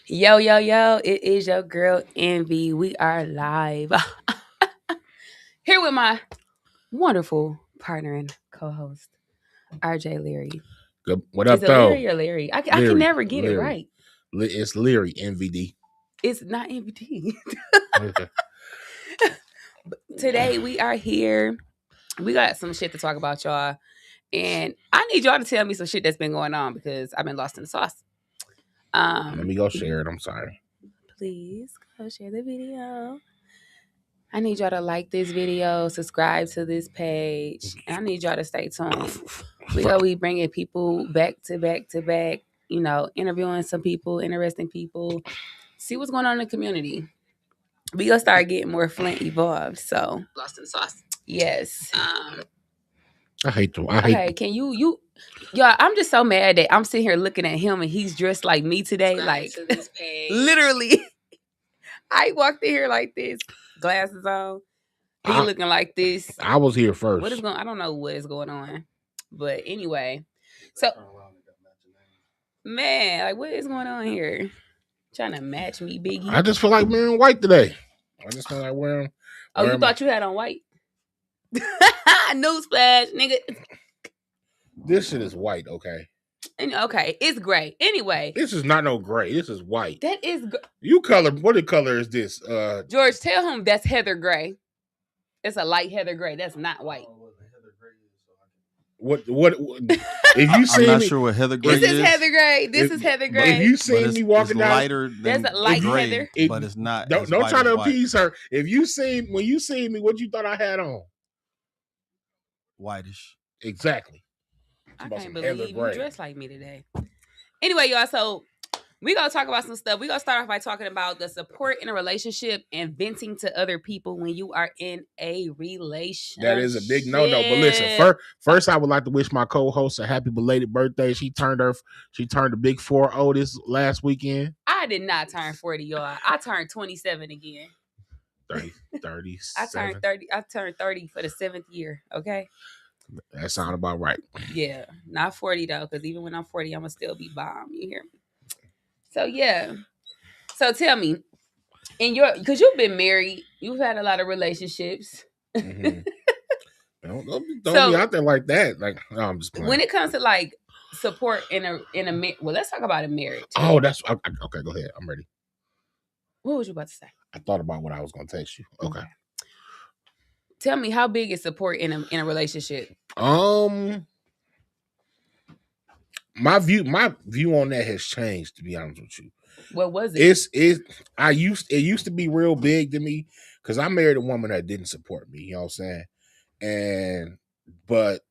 Yo, yo, yo, it is your girl Envy. We are live. Here with my wonderful partner and co-host, RJ Leery. Good. What Is up, it though? Leary or Larry? I can Leery, never get it Leery. right. It's Leery, NVD. It's not MVT. Okay. Today we are here. We got some shit to talk about, y'all. And I need y'all to tell me some shit that's been going on because I've been lost in the sauce. Let me go share it. I'm sorry. Please go share the video. I need y'all to like this video, subscribe to this page, and I need y'all to stay tuned. We gonna be bringing people back to back to back, interviewing some people, interesting people, see what's going on in the community. We gonna start getting more Flint evolved. So lost in the sauce. Yes. I hate Okay, can you y'all, I'm just so mad that I'm sitting here looking at him and he's dressed like me today. Like to this page. Literally. I walked in here like this, glasses on. He looking like this. I was here first. What is going? I don't know what is going on, but anyway. So, man, like, what is going on here? Trying to match me, Biggie. I just feel like wearing white today. I just feel like wearing. Oh, you thought you had on white? Newsflash, nigga. This shit is white, okay? Okay, it's gray. Anyway, this is not no gray. This is white. That is. You color. What color is this? George, tell him that's heather gray. It's a light heather gray. That's not white. What if you see I'm not me, sure what heather gray is. This is heather gray. This is heather gray. If you see me walking down, lighter than that's a light gray, heather. But it's not. Don't try to appease her. If you see when you see me, what you thought I had on? Whitish. Exactly. I can't believe you dressed like me today. Anyway, y'all, so we're going to talk about some stuff. We're going to start off by talking about the support in a relationship and venting to other people when you are in a relationship. That is a big no-no. But listen, first I would like to wish my co-host a happy belated birthday. She turned a big 40 this last weekend. I did not turn 40, y'all. I turned 27 again. 30. I turned 30. I turned 30 for the 7th year, okay? That sounds about right. Yeah, not 40 though, because even when I'm 40, I'm gonna still be bomb. You hear me? So yeah. So tell me, because you've been married, you've had a lot of relationships. Mm-hmm. don't be out there like that. Like, no, I'm just playing. When it comes to like support in a well, let's talk about a marriage. Oh, that's okay. Go ahead. I'm ready. What was you about to say? I thought about what I was going to text you. Okay. Tell me, how big is support in a relationship? My view on that has changed, to be honest with you. What was it? It used to be real big to me because I married a woman that didn't support me. You know what I'm saying? But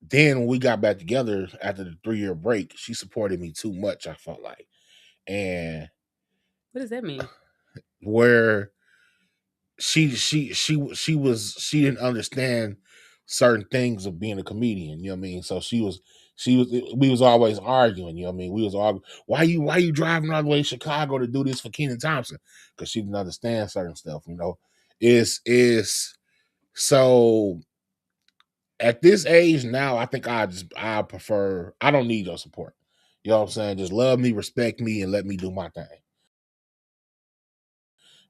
then when we got back together after the 3-year break, she supported me too much, I felt like. And what does that mean? Where she didn't understand certain things of being a comedian, you know what I mean? So we was always arguing, you know what I mean? We was arguing, why you driving all the way to Chicago to do this for Kenan Thompson? Because she didn't understand certain stuff, you know. Is so at this age now, I think I prefer, I don't need your support. You know what I'm saying? Just love me, respect me, and let me do my thing.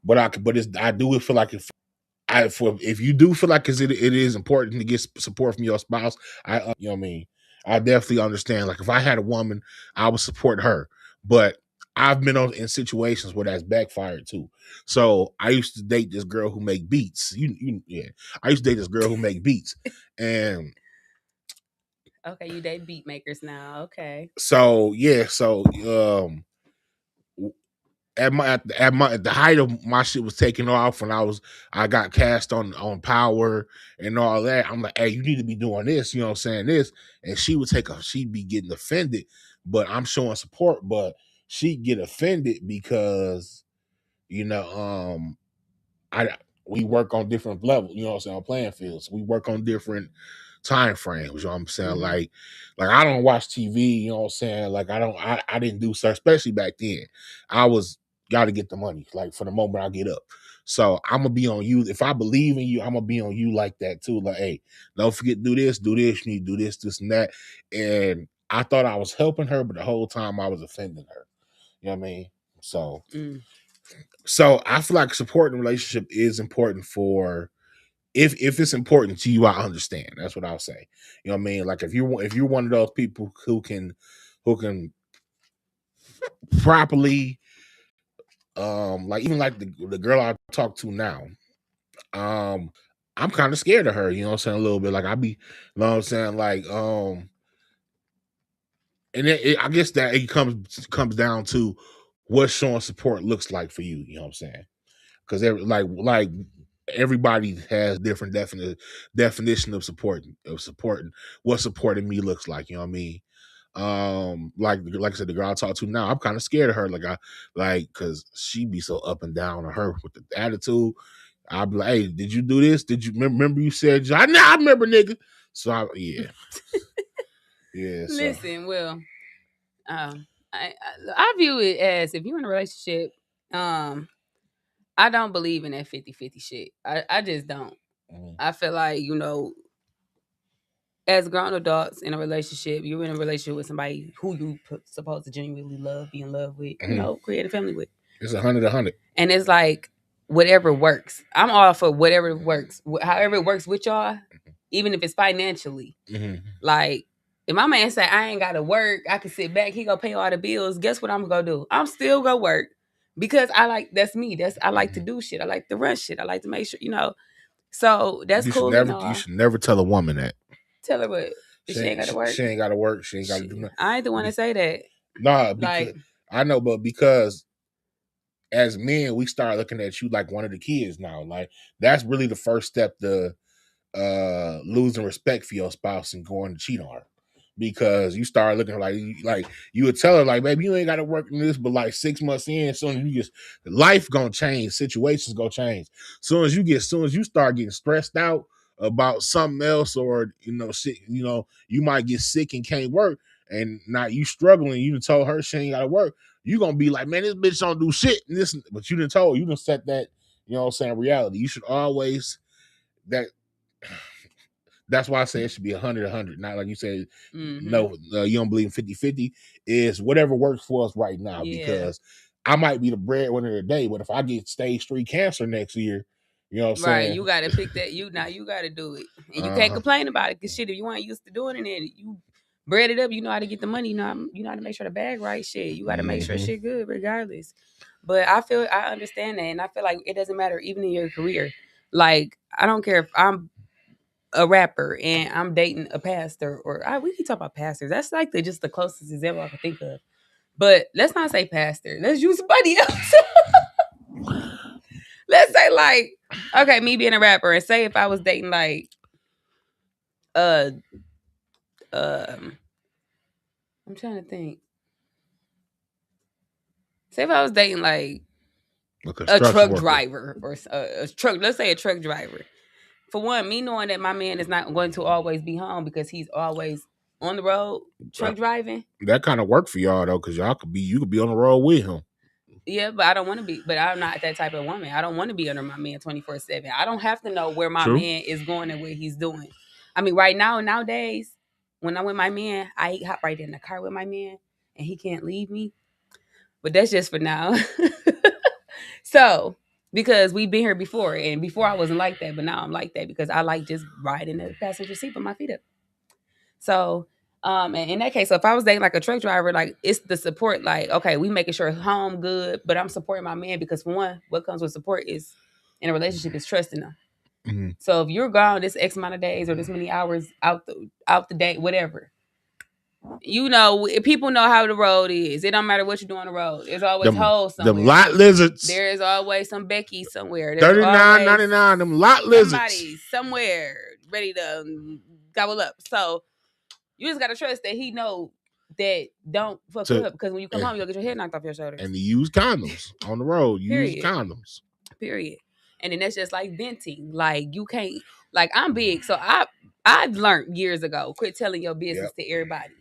But I do feel like if you do feel like it is important to get support from your spouse, you know what I mean? I definitely understand. Like if I had a woman, I would support her. But I've been in situations where that's backfired too. So I used to date this girl who make beats. I used to date this girl who make beats, and okay, you date beat makers now. Okay. So yeah, at the height of my shit was taking off when I got cast on Power and all that. I'm like, hey, you need to be doing this, you know what I'm saying? This. And she'd be getting offended, but I'm showing support, but she'd get offended because, we work on different levels, you know what I'm saying, on playing fields. We work on different time frames, you know what I'm saying? Mm-hmm. Like I don't watch TV, you know what I'm saying? Like I didn't do so, especially back then. I was got to get the money, like for the moment I get up. So I'm gonna be on you. If I believe in you, I'm gonna be on you like that too. Like, hey, don't forget, do this, you need to do this and that. And I thought I was helping her, but the whole time I was offending her. You know what I mean? So Mm. so I feel like supporting the relationship is important for if it's important to you, I understand. That's what I'll say. You know what I mean? Like if you're one of those people who can properly like even like the girl I talk to now, I'm kind of scared of her, you know what I'm saying, a little bit. Like I be, you know what I'm saying, like and I guess that it comes down to what showing support looks like for you, you know what I'm saying? Because like everybody has different definition of supporting what supporting me looks like. You know what I mean? Like I said, the girl I talk to now, I'm kind of scared of her. Because she be so up and down on her with the attitude. I'll be like, hey, did you do this? Did you remember you said? I remember, nigga. So yeah, yeah. So Listen, well, I view it as if you're in a relationship, um, I don't believe in that 50-50 shit. I just don't. mm, I feel like, as grown adults in a relationship, you're in a relationship with somebody who you supposed to genuinely love, be in love with, create a family with. it's 100. And it's like whatever works. I'm all for whatever works. However it works with y'all, even if it's financially. Mm-hmm. Like if my man say I ain't gotta work, I can sit back, he gonna pay all the bills. Guess what I'm gonna do? I'm still gonna work because that's me. I like to do shit. I like to run shit. I like to make sure. So that's cool and You all. should never tell a woman that Tell her what she ain't gotta work. she ain't got to work. She ain't got to do Shit. nothing. I ain't the one to say that. Nah, because Like, I know, but because as men, we start looking at you like one of the kids now. Like that's really the first step to losing respect for your spouse and going to cheat on her. Because you start looking like you would tell her like, baby, you ain't got to work in this, but like 6 months in, soon as you get life gonna change, situations gonna change. Soon as you start getting stressed out about something else, or shit, you might get sick and can't work, and now you struggling. You done told her she ain't got to work. You gonna be like, man, this bitch don't do shit. And this, but you done set that, what I'm saying, reality. You should always that that's why I say it should be 100. Not like you said, mm-hmm. no, you don't believe in 50-50. Is whatever works for us right now. Yeah. Because I might be the breadwinner today, but if I get stage 3 cancer next year, you know what I'm Right, saying? you gotta pick that. You gotta do it, and you can't Uh-huh. complain about it. Cause shit, if you ain't used to doing it, and you bread it up, you know how to get the money. You know how to make sure the bag right. Shit, you gotta make sure Mm-hmm. shit good regardless. But I understand that, and I feel like it doesn't matter even in your career. Like I don't care if I'm a rapper and I'm dating a pastor, or we can talk about pastors. That's like just the closest example I can think of. But let's not say pastor. Let's use somebody else. Let's say like, okay, me being a rapper, and say if I was dating like uh um I'm trying to think. Say if I was dating like A a construction truck worker. driver or a truck, let's say a truck driver. For one, me knowing that my man is not going to always be home because he's always on the road truck driving. That kind of work for y'all though, because you could be on the road with him. Yeah, but I don't want to be. But I'm not that type of woman. I don't want to be under my man 24/7. I don't have to know where my True. man is going and what he's doing. I mean, right now, nowadays, when I'm with my man, I hop right in the car with my man, and he can't leave me. But that's just for now. So, because we've been here before, and before I wasn't like that, but now I'm like that because I like just riding the passenger seat with my feet up. So, and in that case, so if I was dating like a truck driver, like it's the support, like, okay, we making sure home good, but I'm supporting my man because for one, what comes with support is in a relationship is trusting them. Mm-hmm. So if you're gone this X amount of days or this many hours out the day, whatever, people know how the road is. It don't matter what you do on the road. There's always holes Them somewhere. lot lizards. There is always some Becky somewhere. There's always 39.99. Them lot lizards. somebody somewhere ready to gobble up. So you just gotta trust that he know that don't fuck To up because when you come and, home, you'll get your head knocked off your shoulders. and use condoms on the road. Use Period. condoms. Period. And then that's just like venting. Like you can't. Like I'm big, so I've learned years ago. Quit telling your business Yep. to everybody.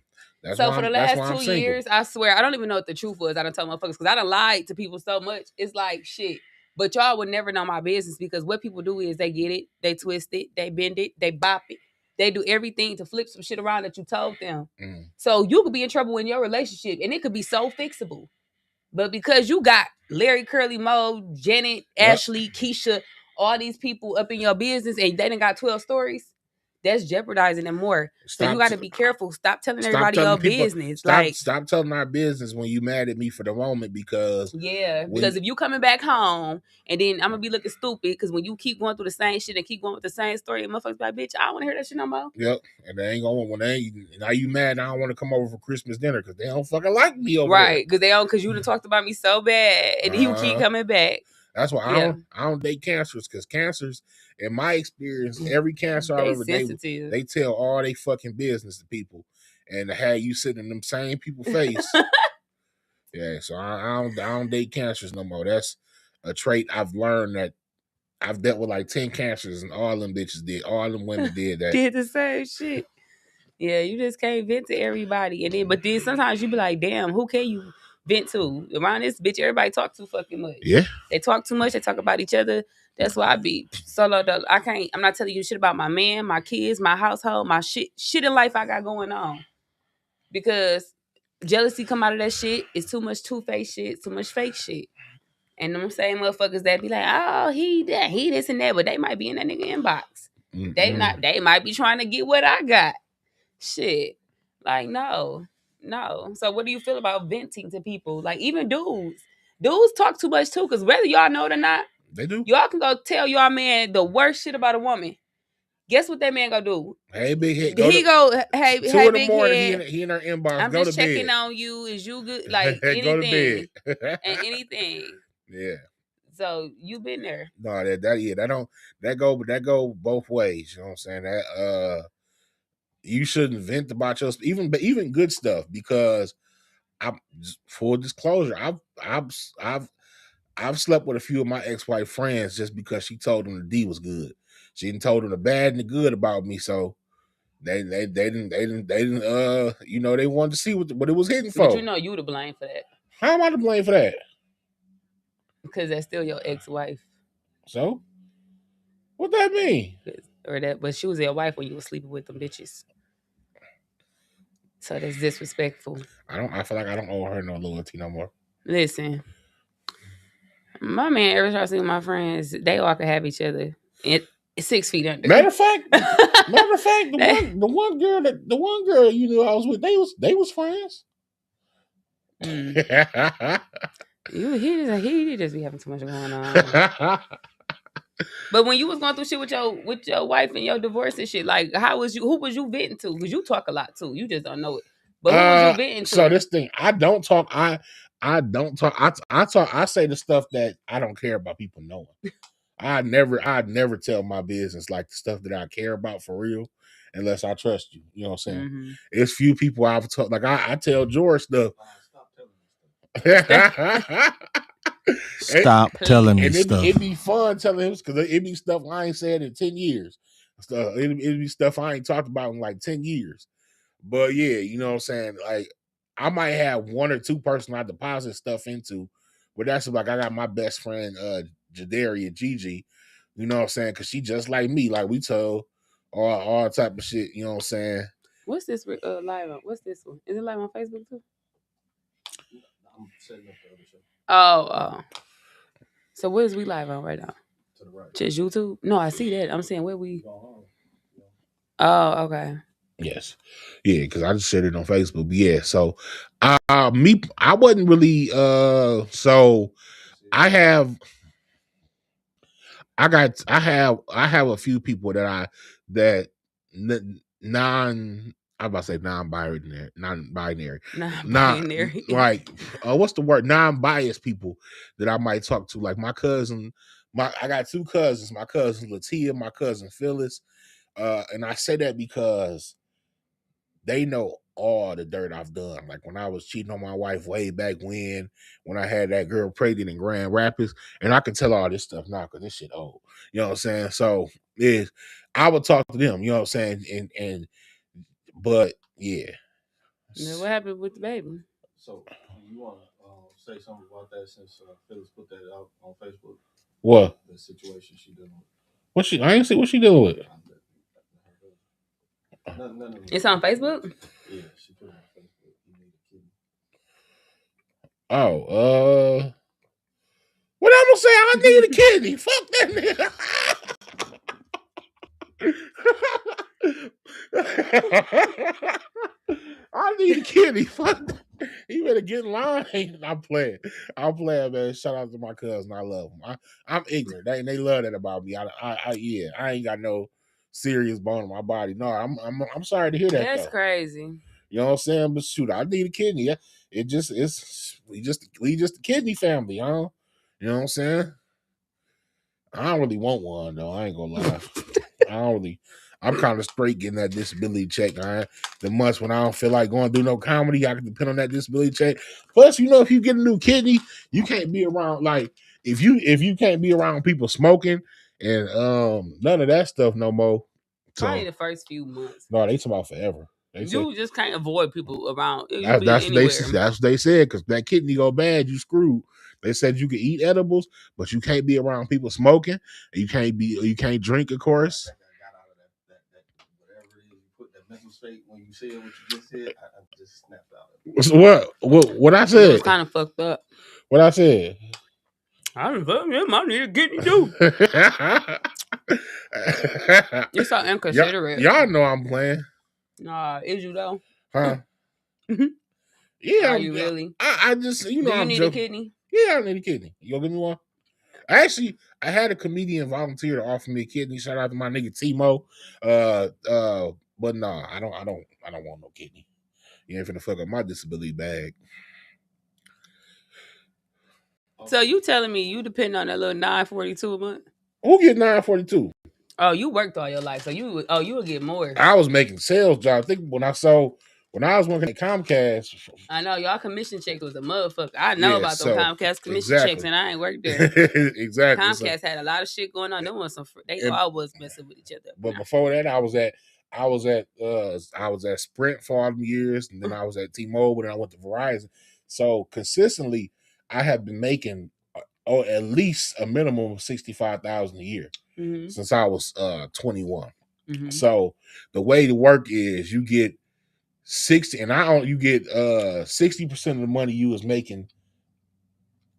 That's So why for the that's last why I'm 2 single. years, I swear I don't even know what the truth was. I don't tell motherfuckers because I done lied to people so much. It's like shit. But y'all would never know my business because what people do is they get it, they twist it, they bend it, they bop it. They do everything to flip some shit around that you told them. Mm. So you could be in trouble in your relationship and it could be so fixable. But because you got Larry, Curly, Moe, Janet, Ashley, Keisha, all these people up in your business and they done got 12 stories, that's jeopardizing them more. So you got to be careful. Stop telling everybody your business. Stop telling our business when you mad at me for the moment because because if you coming back home and then I'm gonna be looking stupid because when you keep going through the same shit and keep going with the same story, and motherfuckers be like, bitch, I don't want to hear that shit no more. Yep, and they ain't going when they now you mad. And I don't want to come over for Christmas dinner because they don't fucking like me over there. Right? Because they don't because you done talked about me so bad and you keep coming back. That's why I don't date cancers because cancers, in my experience, every cancer I ever dated, they tell all they fucking business to people, and to have you sitting in them same people's face. Yeah, so I don't date cancers no more. That's a trait I've learned that I've dealt with like 10 cancers and all them bitches did, all them women did that. Did the same shit. Yeah, you just can't vent to everybody. And then but then sometimes you be like, damn, who can you vent to? Around this bitch, everybody talk too fucking much. Yeah. They talk too much, they talk about each other. That's why I be solo though. I'm not telling you shit about my man, my kids, my household, my shit in life I got going on. Because jealousy come out of that shit. It's too much two-faced shit, too much fake shit. And them same motherfuckers that be like, oh, he this and that, but they might be in that nigga inbox. Mm-hmm. They might be trying to get what I got. Shit. Like, no. So what do you feel about venting to people? Like, even dudes. Dudes talk too much too, because whether y'all know it or not, they do. Y'all can go tell y'all man the worst shit about a woman. Guess what that man gonna do? Hey, big head. Hey, 2 in the morning, he in our inbox. I'm just checking on you. Is you good? Like anything. Go to bed. And anything. Yeah. So you been there. No, that go both ways. You know what I'm saying? That you shouldn't vent about your even good stuff because I'm full disclosure. I've slept with a few of my ex-wife friends just because she told them the D was good. She didn't told them the bad and the good about me, so they didn't you know, they wanted to see what it was hitting for. But you know you to blame for that. How am I to blame for that? Because that's still your ex-wife. So what that mean? But she was your wife when you were sleeping with them bitches. So that's disrespectful. I feel like I don't owe her no loyalty no more. Listen, my man ever try to see with my friends, they all could have each other. 6 feet under. Matter of fact, the one girl you knew I was with, they was friends. He just be having too much going on. But when you was going through shit with your wife and your divorce and shit, like who was you venting to? Because you talk a lot too. You just don't know it. But who was you venting to? So this thing, I don't talk. I don't talk. I talk. I say the stuff that I don't care about people knowing. I'd never tell my business, like the stuff that I care about for real, unless I trust you. You know what I'm saying? Mm-hmm. It's few people I've told. Like I tell George stuff. Stop telling me stuff. It'd be fun telling him because it'd be stuff I ain't said in 10 years. It'd be stuff I ain't talked about in like 10 years. But yeah, you know what I'm saying? Like I might have one or two person I deposit stuff into, but that's like I got my best friend Jadaria Gigi, you know what I'm saying? Because she just like me. Like we told all type of shit, you know what I'm saying? What's this live on? What's this one? Is it live on Facebook too? I'm setting up the other show. Oh. So where is we live on right now? To the right. Just YouTube? No, I see that. I'm saying where we. Oh, okay. Yes. Yeah, because I just said it on Facebook. But yeah, so I wasn't really so I have a few people that I'm about to say non-binary. Like what's the word? Non-biased people that I might talk to. Like my cousin, I got two cousins, my cousin Latia, my cousin Phyllis. And I say that because they know all the dirt I've done. Like when I was cheating on my wife way back when I had that girl pregnant in Grand Rapids, and I can tell all this stuff now because this shit old. You know what I'm saying? So I would talk to them, you know what I'm saying? But yeah. Now, what happened with the baby? So you want to say something about that since Phyllis put that out on Facebook? What? The situation she dealing I with. ain't see what she dealing with. It's on Facebook? Yeah, she put it on Facebook. You need a kidney. Oh, what I'm gonna say? I need a kidney. Fuck that nigga. I need a kidney. Fuck that. You better get in line. I'm playing, man. Shout out to my cousin. I love him. I'm ignorant. They love that about me. Yeah, I ain't got no serious bone in my body. No, I'm sorry to hear that That's though. crazy. You know what I'm saying? But shoot, I need a kidney. Yeah, we just a kidney family, huh? You know what I'm saying? I don't really want one though. I ain't gonna lie. I don't really. I'm kind of straight getting that disability check. The months when I don't feel like going through no comedy, I can depend on that disability check. Plus, if you get a new kidney, you can't be around like if you can't be around people smoking and none of that stuff no more. Probably So the first few months. no, they talk about forever. They say You just can't avoid people around. You be that's anywhere. what they said because that kidney go bad, you screwed. They said you can eat edibles, but you can't be around people smoking. You can't drink, of course. Whatever it is you put that mental state when you said what you just said, I just snapped out of it. What I It said? was kind of fucked up. What I said? I didn't fuck him. I need to get you too. You're so inconsiderate. Y'all know I'm playing. Nah, is you though? Huh? Yeah. Are you really? I just Do you I'm need joking. a kidney? Yeah, I need a kidney. You gonna give me one? Actually, I had a comedian volunteer to offer me a kidney. Shout out to my nigga Timo. But no, I don't want no kidney. You ain't finna fuck up my disability bag. So you telling me you depend on that little $9.42 a month? Who get $9.42? Oh, you worked all your life, so you will get more. I was making sales jobs. I think when I was working at Comcast. I know y'all commission checks was a motherfucker. I know about them Comcast commission checks, and I ain't worked there. Exactly. Comcast had a lot of shit going on. They was they all was messing with each other. But before that, I was at Sprint for all them years, and then I was at T-Mobile, and I went to Verizon. So consistently, I have been making at least a minimum of $65,000 a year since I was 21. So the way to work is you get 60, and you get 60% of the money you was making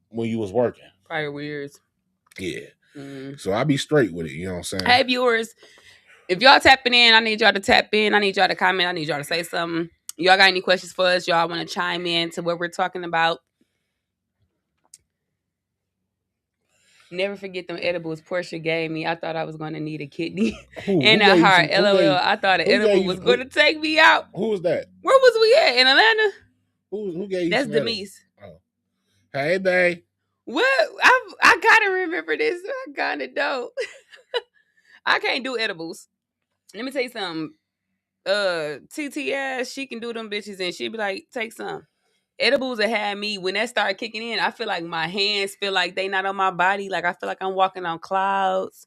when you was working prior years. Yeah. So I be straight with it. You know what I'm saying? Hey viewers, if y'all tapping in, I need y'all to tap in. I need y'all to comment. I need y'all to say something. Y'all got any questions for us? Y'all want to chime in to what we're talking about? Never forget them edibles Portia gave me. I thought I was going to need a kidney and a heart. LOL. I thought an edible was going to take me out. Who was that? Where was we at? In Atlanta? Who gave you? That's Demise. Oh. Hey, babe. What? I gotta remember this. I kind of don't. I can't do edibles. Let me tell you something. TTS, she can do them bitches, and she be like, take some. Edibles that had me, when that started kicking in, I feel like my hands feel like they not on my body. Like I feel like I'm walking on clouds.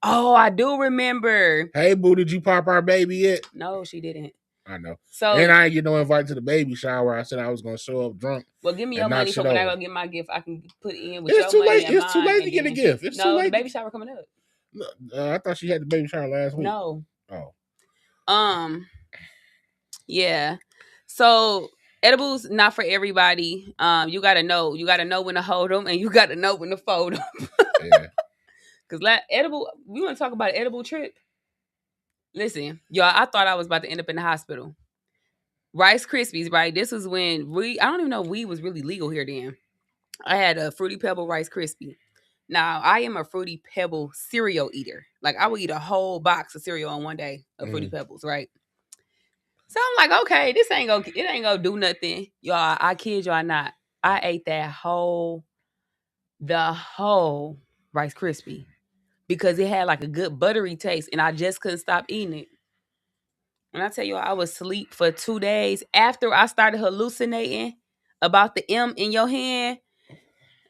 Oh, I do remember. Hey, boo, did you pop our baby yet? No, she didn't. I know. So, and I ain't get no invite to the baby shower. I said I was going to show up drunk. Well, give me your money for when I go get my gift. I can put in with it's your too money late. and It's too late to get a gift. It's too late. The baby shower coming up. I thought she had the baby shower last week. No. Oh. Yeah. So edibles not for everybody. You gotta know when to hold them, and you gotta know when to fold them. Yeah. Cause edible. We want to talk about an edible trip. Listen, y'all. I thought I was about to end up in the hospital. Rice Krispies, right? This was when I don't even know weed was really legal here then. I had a Fruity Pebble Rice Krispie. Now, I am a Fruity Pebble cereal eater. Like, I would eat a whole box of cereal in one day of Fruity Pebbles, right? So I'm like, okay, it ain't gonna do nothing. Y'all, I kid y'all not. I ate the whole Rice Krispie because it had like a good buttery taste, and I just couldn't stop eating it. When I tell you, I was asleep for 2 days after I started hallucinating about the M in your hand.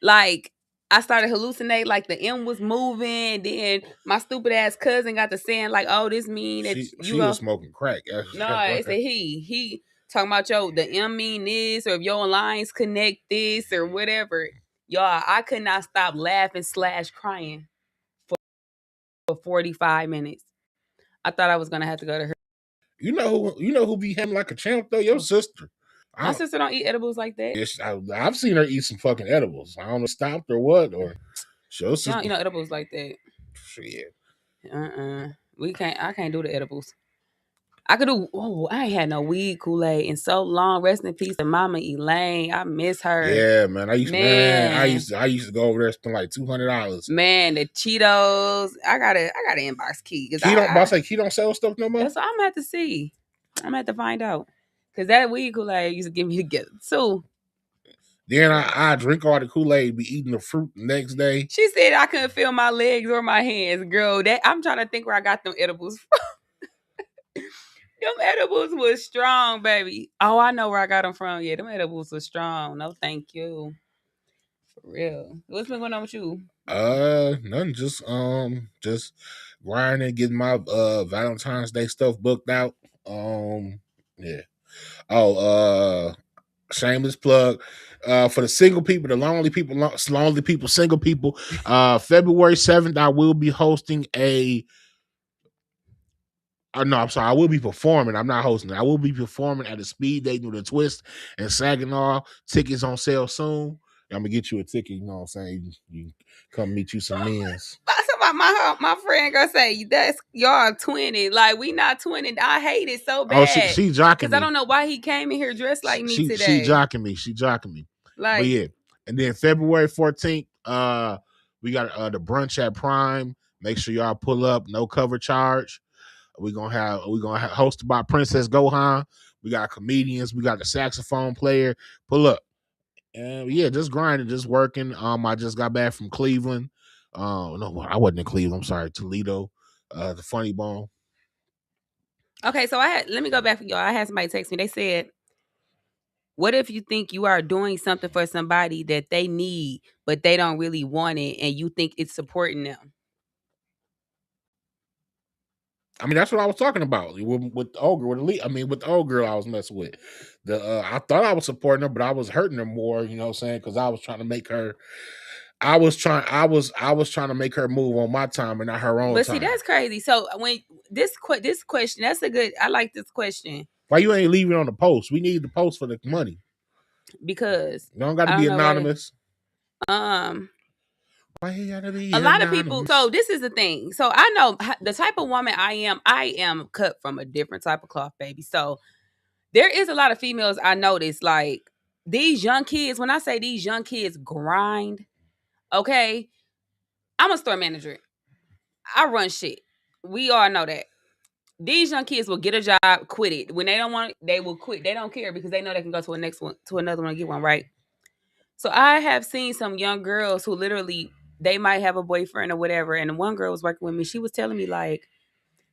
Like, I started hallucinating, like the M was moving. Then my stupid ass cousin got to saying, like, "Oh, this mean that she was smoking crack." No, it's a he talking about the M mean this, or if your lines connect this or whatever. Y'all, I could not stop laughing / crying for 45 minutes. I thought I was gonna have to go to her. You know who be having like a champ though? Your sister. My sister don't eat edibles like that. I've seen her eat some fucking edibles. I don't know, stopped or what, or She don't eat no edibles like that. Shit. I can't do the edibles. I could do. Oh, I ain't had no weed Kool-Aid in so long. Rest in peace to Mama Elaine. I miss her. Yeah, man. I used to go over there and spend like $200. Man, the Cheetos. I got an inbox key. Key don't sell stuff no more. That's what I'm gonna have to see. I'm gonna have to find out. Cause that weed Kool-Aid used to give me together too. Then I drink all the Kool-Aid, be eating the fruit the next day. She said I couldn't feel my legs or my hands, girl. That I'm trying to think where I got them edibles from. Them edibles was strong, baby. Oh, I know where I got them from. Yeah, them edibles was strong. No, thank you. For real. What's been going on with you? Nothing. Just grinding, getting my Valentine's Day stuff booked out. Yeah. Oh, shameless plug. For the single people, the lonely people, single people. February 7th, I will be hosting a. No, I'm sorry. I will be performing. I'm not hosting. I will be performing at a speed dating with a twist in Saginaw. Tickets on sale soon. I'm gonna get you a ticket. You know what I'm saying? You come meet you some men's. My friend gonna say that's y'all twinning. Like we not twinning. I hate it so bad. Oh, she jocking because me. I don't know why he came in here dressed like me today. She jocking me. Like, but yeah. And then February 14th, we got the brunch at Prime. Make sure y'all pull up. No cover charge. We're gonna have hosted by Princess Gohan. We got comedians. We got the saxophone player. Pull up. And yeah, just grinding, just working. I just got back from Cleveland. No, I wasn't in Cleveland. I'm sorry, Toledo. The Funny Bone. Okay, so let me go back for y'all. I had somebody text me. They said, what if you think you are doing something for somebody that they need, but they don't really want it, and you think it's supporting them? I mean, that's what I was talking about with the old girl, with the old girl I was messing with. I thought I was supporting her, but I was hurting her more. You know what I'm saying? Because I was trying to make her. I was trying to make her move on my time and not her own time. But see, that's crazy. So when this question, that's a good. I like this question. Why you ain't leaving on the post? We need the post for the money. Because you don't got to be anonymous. Why you gotta be a lot of people. So this is the thing. So I know the type of woman I am. I am cut from a different type of cloth, baby. So there is a lot of females I notice, like these young kids. When I say these young kids grind, okay, I'm a store manager. I run shit. We all know that. These young kids will get a job, quit it. When they don't want it, they will quit. They don't care because they know they can go to another one and get one, right? So I have seen some young girls who literally they might have a boyfriend or whatever. And one girl was working with me. She was telling me like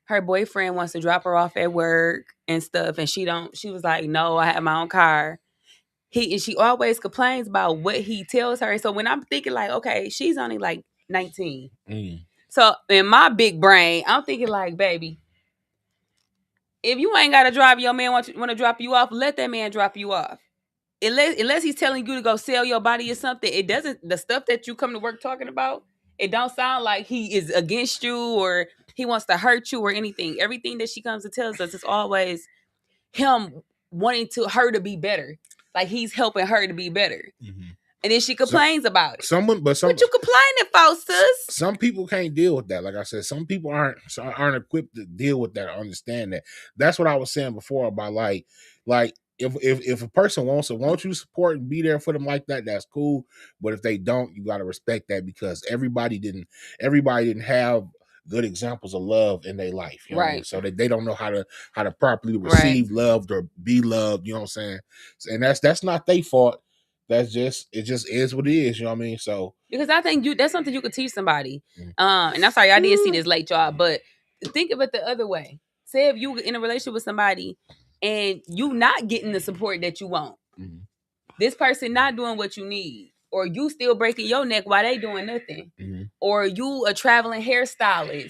her boyfriend wants to drop her off at work and stuff. And she was like, no, I have my own car. She always complains about what he tells her. So when I'm thinking like, okay, she's only like 19. So in my big brain, I'm thinking like, baby, if you ain't got to drive, your man want to drop you off, let that man drop you off. Unless he's telling you to go sell your body or something, it doesn't. The stuff that you come to work talking about, it don't sound like he is against you or he wants to hurt you or anything. Everything that she comes to tell us is always him wanting her to be better. Like he's helping her to be better. Mm-hmm. And then she complains about it. What you complaining for, sis? Some people can't deal with that. Like I said, some people aren't equipped to deal with that or understand that. That's what I was saying before about like if a person wants you to support and be there for them like that, that's cool. But if they don't, you gotta respect that because everybody didn't have good examples of love in their life. You know what I mean? So they don't know how to properly receive loved or be loved, you know what I'm saying? And that's not their fault. It just is what it is, you know what I mean? So because I think that's something you could teach somebody. And I'm sorry, I did see this late, y'all, but think of it the other way. Say if you in a relationship with somebody and you not getting the support that you want, this person not doing what you need, or you still breaking your neck while they doing nothing, or you a traveling hairstylist,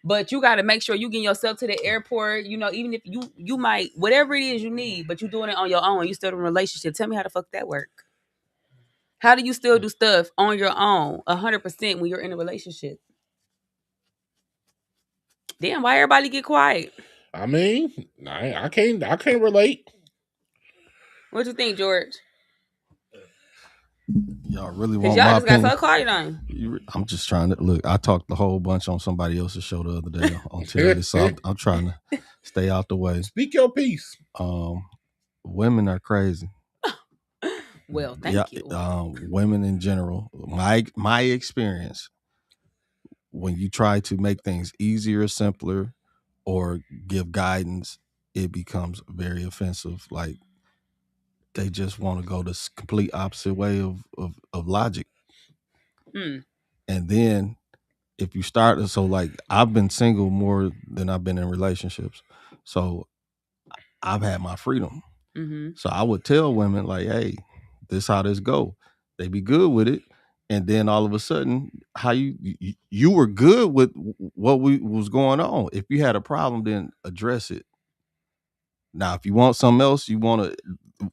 but you got to make sure you getting yourself to the airport. You know, even if you might whatever it is you need, but you doing it on your own. You still in a relationship. Tell me how the fuck that work. How do you still do stuff on your own 100% when you're in a relationship? Damn, why everybody get quiet? I mean, I can't relate. What you think, George? Y'all really Because want y'all my just got opinion? so quiet on you. I'm just trying to look. I talked a whole bunch on somebody else's show the other day on Terry, so I'm trying to stay out the way. Speak your piece. Women are crazy. Well, thank you. Women in general. My experience, when you try to make things easier, simpler, or give guidance, it becomes very offensive. Like they just want to go the complete opposite way of logic. And then if you start, so like I've been single more than I've been in relationships, so I've had my freedom. Mm-hmm. So I would tell women like, hey, this how this go. They be good with it. And then all of a sudden, how you were good with what was going on. If you had a problem, then address it. Now, if you want something else, you want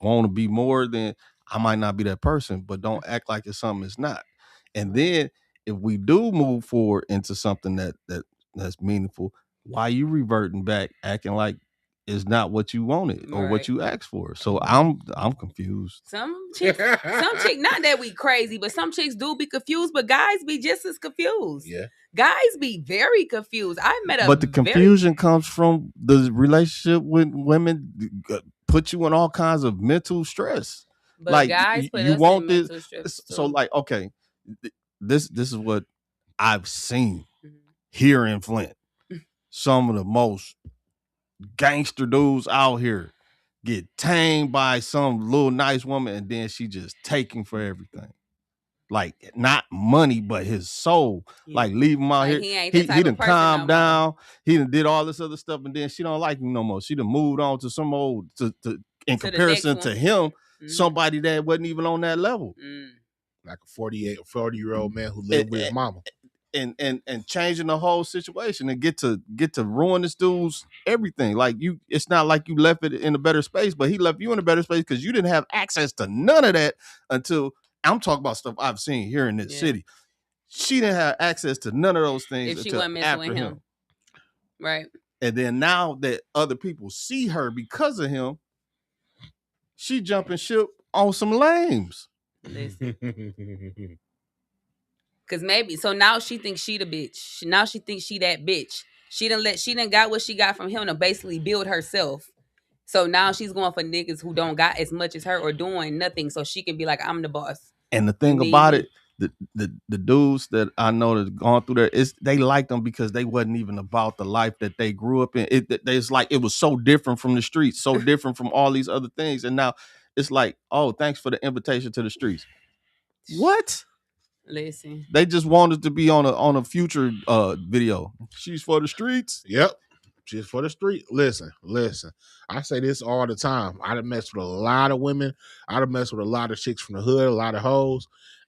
to be more, then I might not be that person, but don't act like it's something it's not. And then if we do move forward into something that's meaningful, why you reverting back, acting like it's not what you wanted or what you asked for? So I'm confused. Some chicks, not that we crazy, but some chicks do be confused, but guys be just as confused. Yeah. Guys be very confused. I met But the confusion comes from the relationship with women put you in all kinds of mental stress. But like guys put you us want in this mental stress so too. like, okay, this is what I've seen here in Flint. Some of the most gangster dudes out here get tamed by some little nice woman, and then she just taking for everything. Like not money, but his soul. Yeah. Like leave him out Like, here. he ain't He that type done of person calmed no more. down. He done did all this other stuff, and then she don't like him no more. She done moved on to some old in comparison to him, somebody that wasn't even on that level. Like a 40-year-old man who lived with his mama. And changing the whole situation and get to ruin this dude's everything. Like it's not like you left it in a better space, but he left you in a better space because you didn't have access to none of that until I'm talking about stuff I've seen here in this city. She didn't have access to none of those things until after him. Right. And then now that other people see her because of him, she jumping ship on some lames. Listen. Cause maybe so now she thinks she the bitch. Now she thinks she that bitch. She done got what she got from him to basically build herself. So now she's going for niggas who don't got as much as her or doing nothing, so she can be like, I'm the boss. And the thing about it, the dudes that I know that gone through there, they like them because they wasn't even about the life that they grew up in. It's like it was so different from the streets, so different from all these other things. And now it's like, oh, thanks for the invitation to the streets. What? Listen, they just wanted to be on a future video. She's for the streets. Yep. She's for the street. Listen. I say this all the time. I done messed with a lot of women. I done messed with a lot of chicks from the hood, a lot of hoes.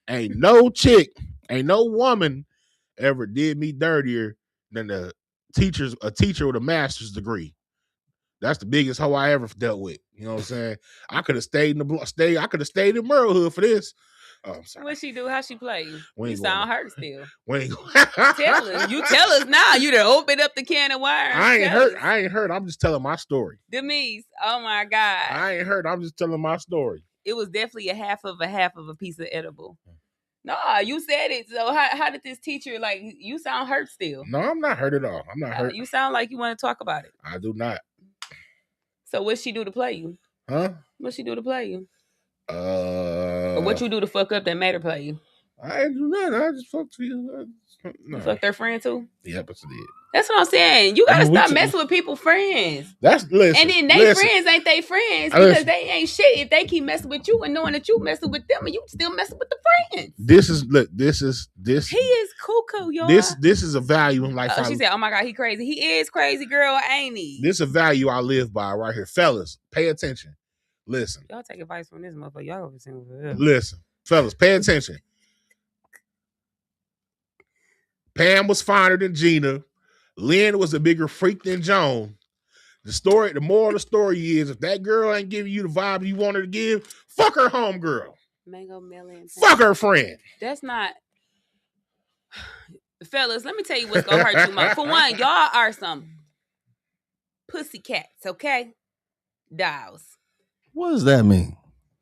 Ain't no chick, ain't no woman ever did me dirtier than a teacher with a master's degree. That's the biggest hoe I ever dealt with. You know what I'm saying? I could have stayed in the block. I could have stayed in Merlehood for this. Oh, I'm sorry. What she do? How she play you? You sound hurt still. Tell us. You tell us now. You done opened up the can of worms. I ain't hurt. I'm just telling my story. Demise. Oh my God. I ain't hurt. I'm just telling my story. It was definitely a half of a piece of edible. No, you said it. So how did this teacher, like, you sound hurt still? No, I'm not hurt at all. I'm not hurt. You sound like you want to talk about it. I do not. So what she do to play you? Huh? What she do to play you? Or what you do to fuck up that made her play you? I ain't do nothing. I just fucked you. No. You fucked their friend too? Yeah, but she did. That's what I'm saying. You gotta stop messing with people's friends. Listen. And then they friends ain't they friends because they ain't shit if they keep messing with you and knowing that you messing with them and you still messing with the friends. This is. He is cuckoo, y'all. This is a value in life. She said, "Oh my God, he crazy. He is crazy, girl, ain't he?" This is a value I live by right here, fellas. Pay attention. Listen. Y'all take advice from this motherfucker. Y'all over here. Listen, fellas, pay attention. Pam was finer than Gina. Lynn was a bigger freak than Joan. The moral of the story is, if that girl ain't giving you the vibe you want her to give, fuck her homegirl. Mango melon. Fuck her friend. That's not. Fellas, let me tell you what's gonna hurt you most. For one, y'all are some pussy cats, okay? Dolls. What does that mean?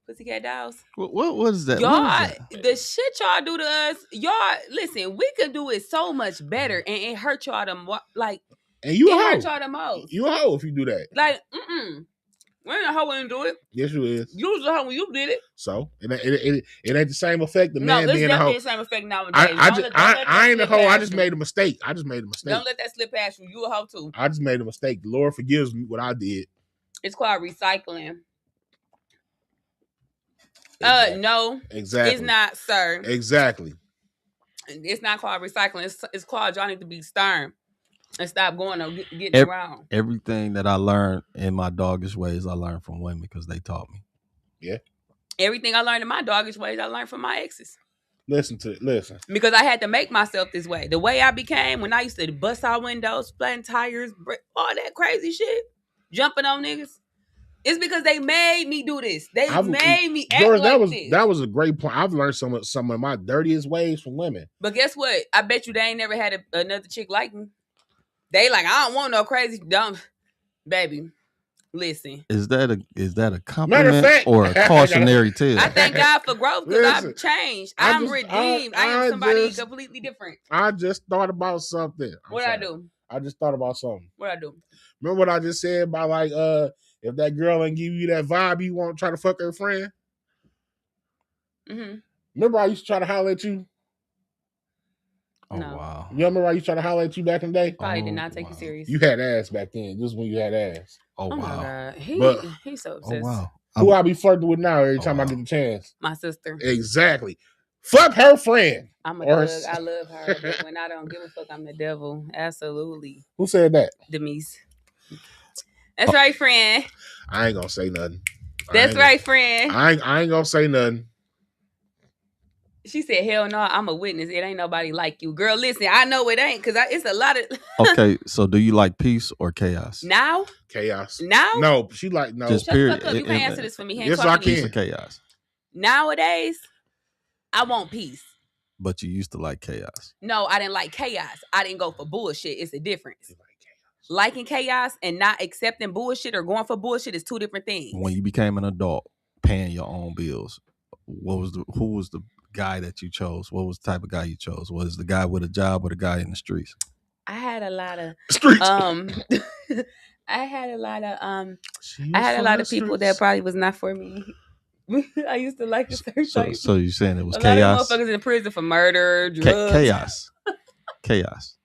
Pussycat dolls. What is that? Y'all, What is that? the shit y'all do to us, y'all, listen, we could do it so much better, and it hurt y'all like, And you it a hurt hoe. y'all the most. You a hoe if you do that. Like, we ain't a hoe when you do it. Yes, you is. You was a hoe when you did it. So it ain't the same effect. The No, man it's being a hoe. definitely the same effect nowadays. I ain't a hoe. I just made a mistake. Don't let that slip past you. You a hoe too. I just made a mistake. The Lord forgives me what I did. It's called recycling. Exactly. No. Exactly. It's not, sir. Exactly. It's not called recycling. It's called y'all need to be stern and stop going on getting around. Everything that I learned in my doggish ways, I learned from women because they taught me. Yeah. Everything I learned in my doggish ways, I learned from my exes. Listen. Because I had to make myself this way. The way I became when I used to bust out windows, flatten tires, all that crazy shit, jumping on niggas. It's because they made me do this. They made me act George, like this. That was a great point. I've learned some of my dirtiest ways from women. But guess what? I bet you they ain't never had another chick like me. They like, I don't want no crazy dumb baby. Listen. Is that a compliment or a cautionary tale? I thank God for growth because I've changed. I'm redeemed. I am somebody completely different. I just thought about something. What I do? I just thought about something. What I do? Remember what I just said about like if that girl ain't give you that vibe, you want to try to fuck her friend? Mm-hmm. Remember I used to try to holler at you? Oh, no. Wow. You remember I used to try to holler at you back in the day? Probably did not take you serious. You had ass back then. Just when you had ass. Oh, wow. My God. He's so obsessed. Oh, wow. Who I be flirting with now every time I get the chance? My sister. Exactly. Fuck her friend. I'm a thug. I love her. But when I don't give a fuck, I'm the devil. Absolutely. Who said that? Demise. That's right, friend. I ain't gonna say nothing. That's right, friend. I ain't gonna say nothing. She said, hell no, I'm a witness. It ain't nobody like you. Girl, listen, I know it ain't because it's a lot of... Okay, so do you like peace or chaos? Now? Chaos. Now? No, she like no. Just shut period. the fuck up. You can't answer this for me. Yes, I can. Peace or chaos? Nowadays, I want peace. But you used to like chaos. No, I didn't like chaos. I didn't go for bullshit. It's a difference. Liking chaos and not accepting bullshit or going for bullshit is two different things. When you became an adult, paying your own bills, who was the guy that you chose? What was the type of guy you chose? Was it the guy with a job or the guy in the streets? I had a lot of streets. I had a lot of people that probably was not for me. I used to like a certain type. So you saying it was a chaos? lot of motherfuckers in prison for murder, drugs. Chaos.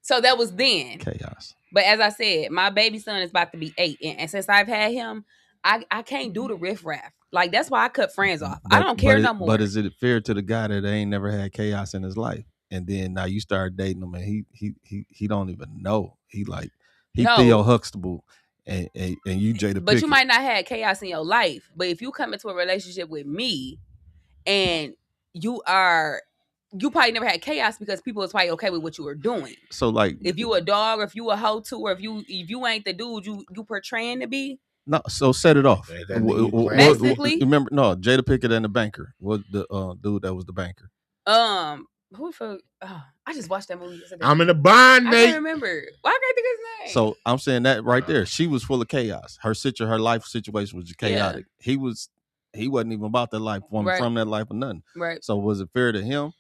So that was then. Chaos. But as I said, my baby son is about to be 8. And since I've had him, I can't do the riffraff. Like, that's why I cut friends off. I don't care no more. But is it fair to the guy that ain't never had chaos in his life? And then now you start dating him and he don't even know. He Theo Huxtable and you Jada Pinkett. But you might not have chaos in your life. But if you come into a relationship with me and you probably never had chaos because people was probably okay with what you were doing. So like, if you a dog, or if you a hoe too, or if you ain't the dude you portraying to be. No, so set it off. Basically, remember, no, Jada Pinkett and the banker was the dude that was the banker. Who for? Oh, I just watched that movie yesterday. I'm in the bond, Nate. I can't remember. Why can't I think his name? So I'm saying that right there. She was full of chaos. Her life situation was chaotic. Yeah. He wasn't even about that life from that life or nothing. Right. So was it fair to him,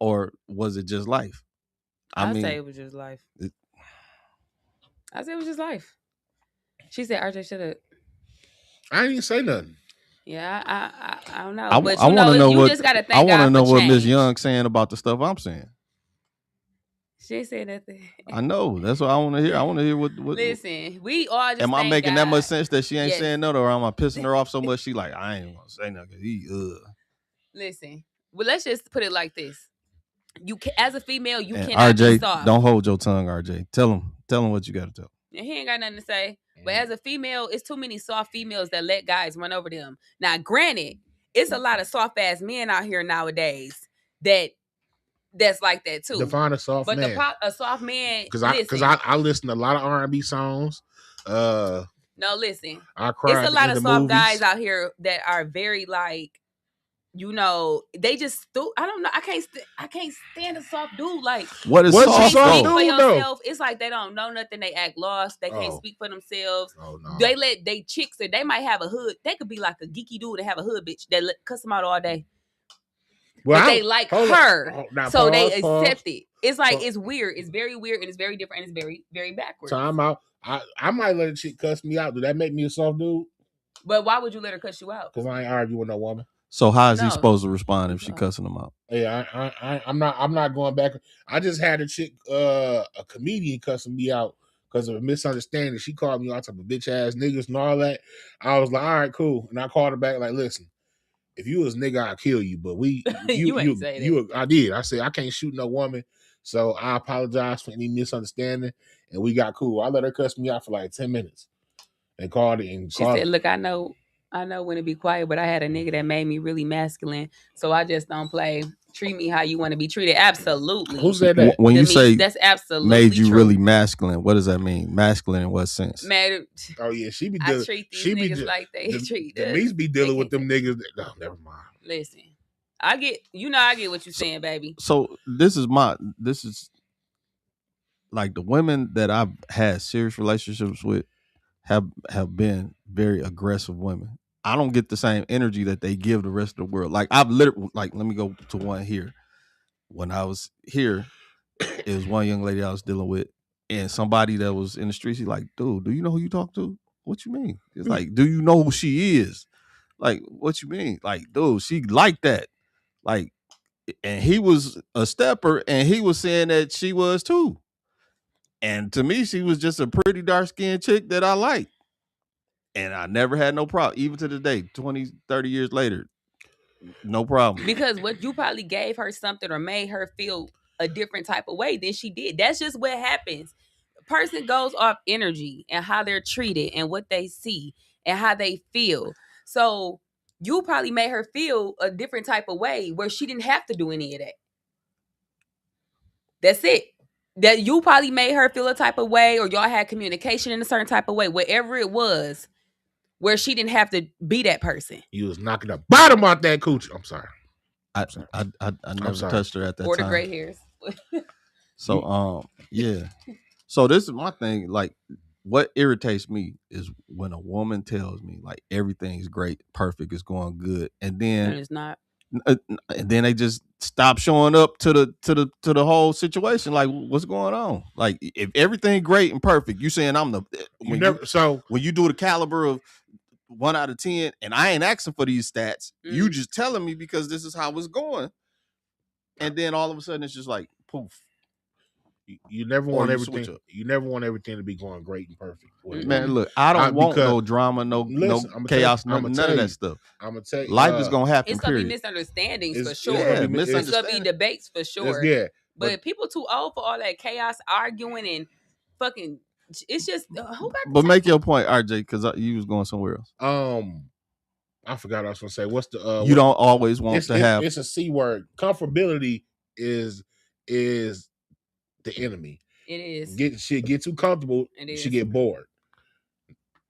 or was it just life? I mean, say it was just life. I say it was just life. She said RJ should have. I didn't even say nothing. Yeah, I don't know. I want to know what. Just gotta thank I want to know what Miss Young saying about the stuff I'm saying. She said nothing. I know. That's what I want to hear. I want to hear what. Listen, we all just. Am I making God. that much sense that she ain't saying no, or am I pissing her off so much she like I ain't gonna say nothing? Listen, well, let's just put it like this: you as a female, you cannot be soft. Don't hold your tongue, RJ. Tell him what you got to tell. And he ain't got nothing to say. But as a female, it's too many soft females that let guys run over them. Now, granted, it's a lot of soft ass men out here nowadays that's like that too. Define a soft man. But a soft man, because I listen to a lot of R&B songs. No, listen. I cry. It's a lot of soft guys out here that are very like you know, they just I don't know. I can't stand a soft dude. Like, what is What's you a can't soft soft speak though? for dude though? yourself. It's like they don't know nothing. They act lost. They can't Oh. speak for themselves. Oh no. They let they chicks that they might have a hood. They could be like a geeky dude and have a hood bitch that cuss them out all day. Well, But they like her, now so they pause. accept it. It's like Pause. it's weird. It's very weird and it's very different and it's very very backwards. So I'm out. I might let a chick cuss me out. Do that make me a soft dude? But why would you let her cuss you out? Because I ain't arguing with no woman. So how is he No. supposed to respond if she cussing him out? Yeah, I'm not going back. I just had a chick, a comedian cussing me out because of a misunderstanding. She called me all type of bitch ass niggas and all that. I was like, all right, cool. And I called her back like, listen, if you was nigga, I'll kill you. But You ain't say that. I did. I said I can't shoot no woman, so I apologize for any misunderstanding, and we got cool. I let her cuss me out for like 10 minutes, and called it. And She said, "Look, I know when to be quiet, but I had a nigga that made me really masculine, so I just don't play. Treat me how you want to be treated. Absolutely." Who said that? When you say that's absolutely made you true. really masculine, what does that mean? Masculine in what sense? Man, Oh yeah, she be. I treat these niggas like they treat us. Denise be dealing with them niggas. No, never mind. Listen, I get what you're saying, baby. So this is like the women that I've had serious relationships with have been very aggressive women. I don't get the same energy that they give the rest of the world. Like I've literally, like, let me go to one here. When I was here, it was one young lady I was dealing with, and somebody that was in the streets. He's like, dude, do you know who you talk to? What you mean? It's like, do you know who she is? Like, what you mean? Like, dude, she like that. Like, and he was a stepper, and he was saying that she was too. And to me, she was just a pretty dark-skinned chick that I like. And I never had no problem, even to the day, 20, 30 years later, no problem. Because what you probably gave her something or made her feel a different type of way than she did. That's just what happens. A person goes off energy and how they're treated and what they see and how they feel. So you probably made her feel a different type of way where she didn't have to do any of that. That's it. That you probably made her feel a type of way, or y'all had communication in a certain type of way, whatever it was, where she didn't have to be that person. You was knocking the bottom out that coochie. I'm sorry. I never touched her at that or time. Or the gray hairs. So yeah. So this is my thing. Like, what irritates me is when a woman tells me like everything's great, perfect, it's going good, and then it's not. And then they just stop showing up to the whole situation. Like, what's going on? Like, if everything great and perfect, you saying I'm the when you do the caliber of 1 out of 10, and I ain't asking for these stats, you just telling me because this is how it's going, and then all of a sudden it's just like poof. You never want everything. You never want everything to be going great and perfect. Man, look, I don't want no drama, no chaos, none of that stuff. I'm gonna tell you, life is gonna happen. It's gonna be misunderstandings for sure. It's gonna be debates for sure. Yeah, but people too old for all that chaos, arguing and fucking. It's just But make your point, RJ, because you was going somewhere else. I forgot what I was gonna say. What's the? You don't always want to have. It's a C word. Comfortability is the enemy. It is. Get too comfortable. She get bored.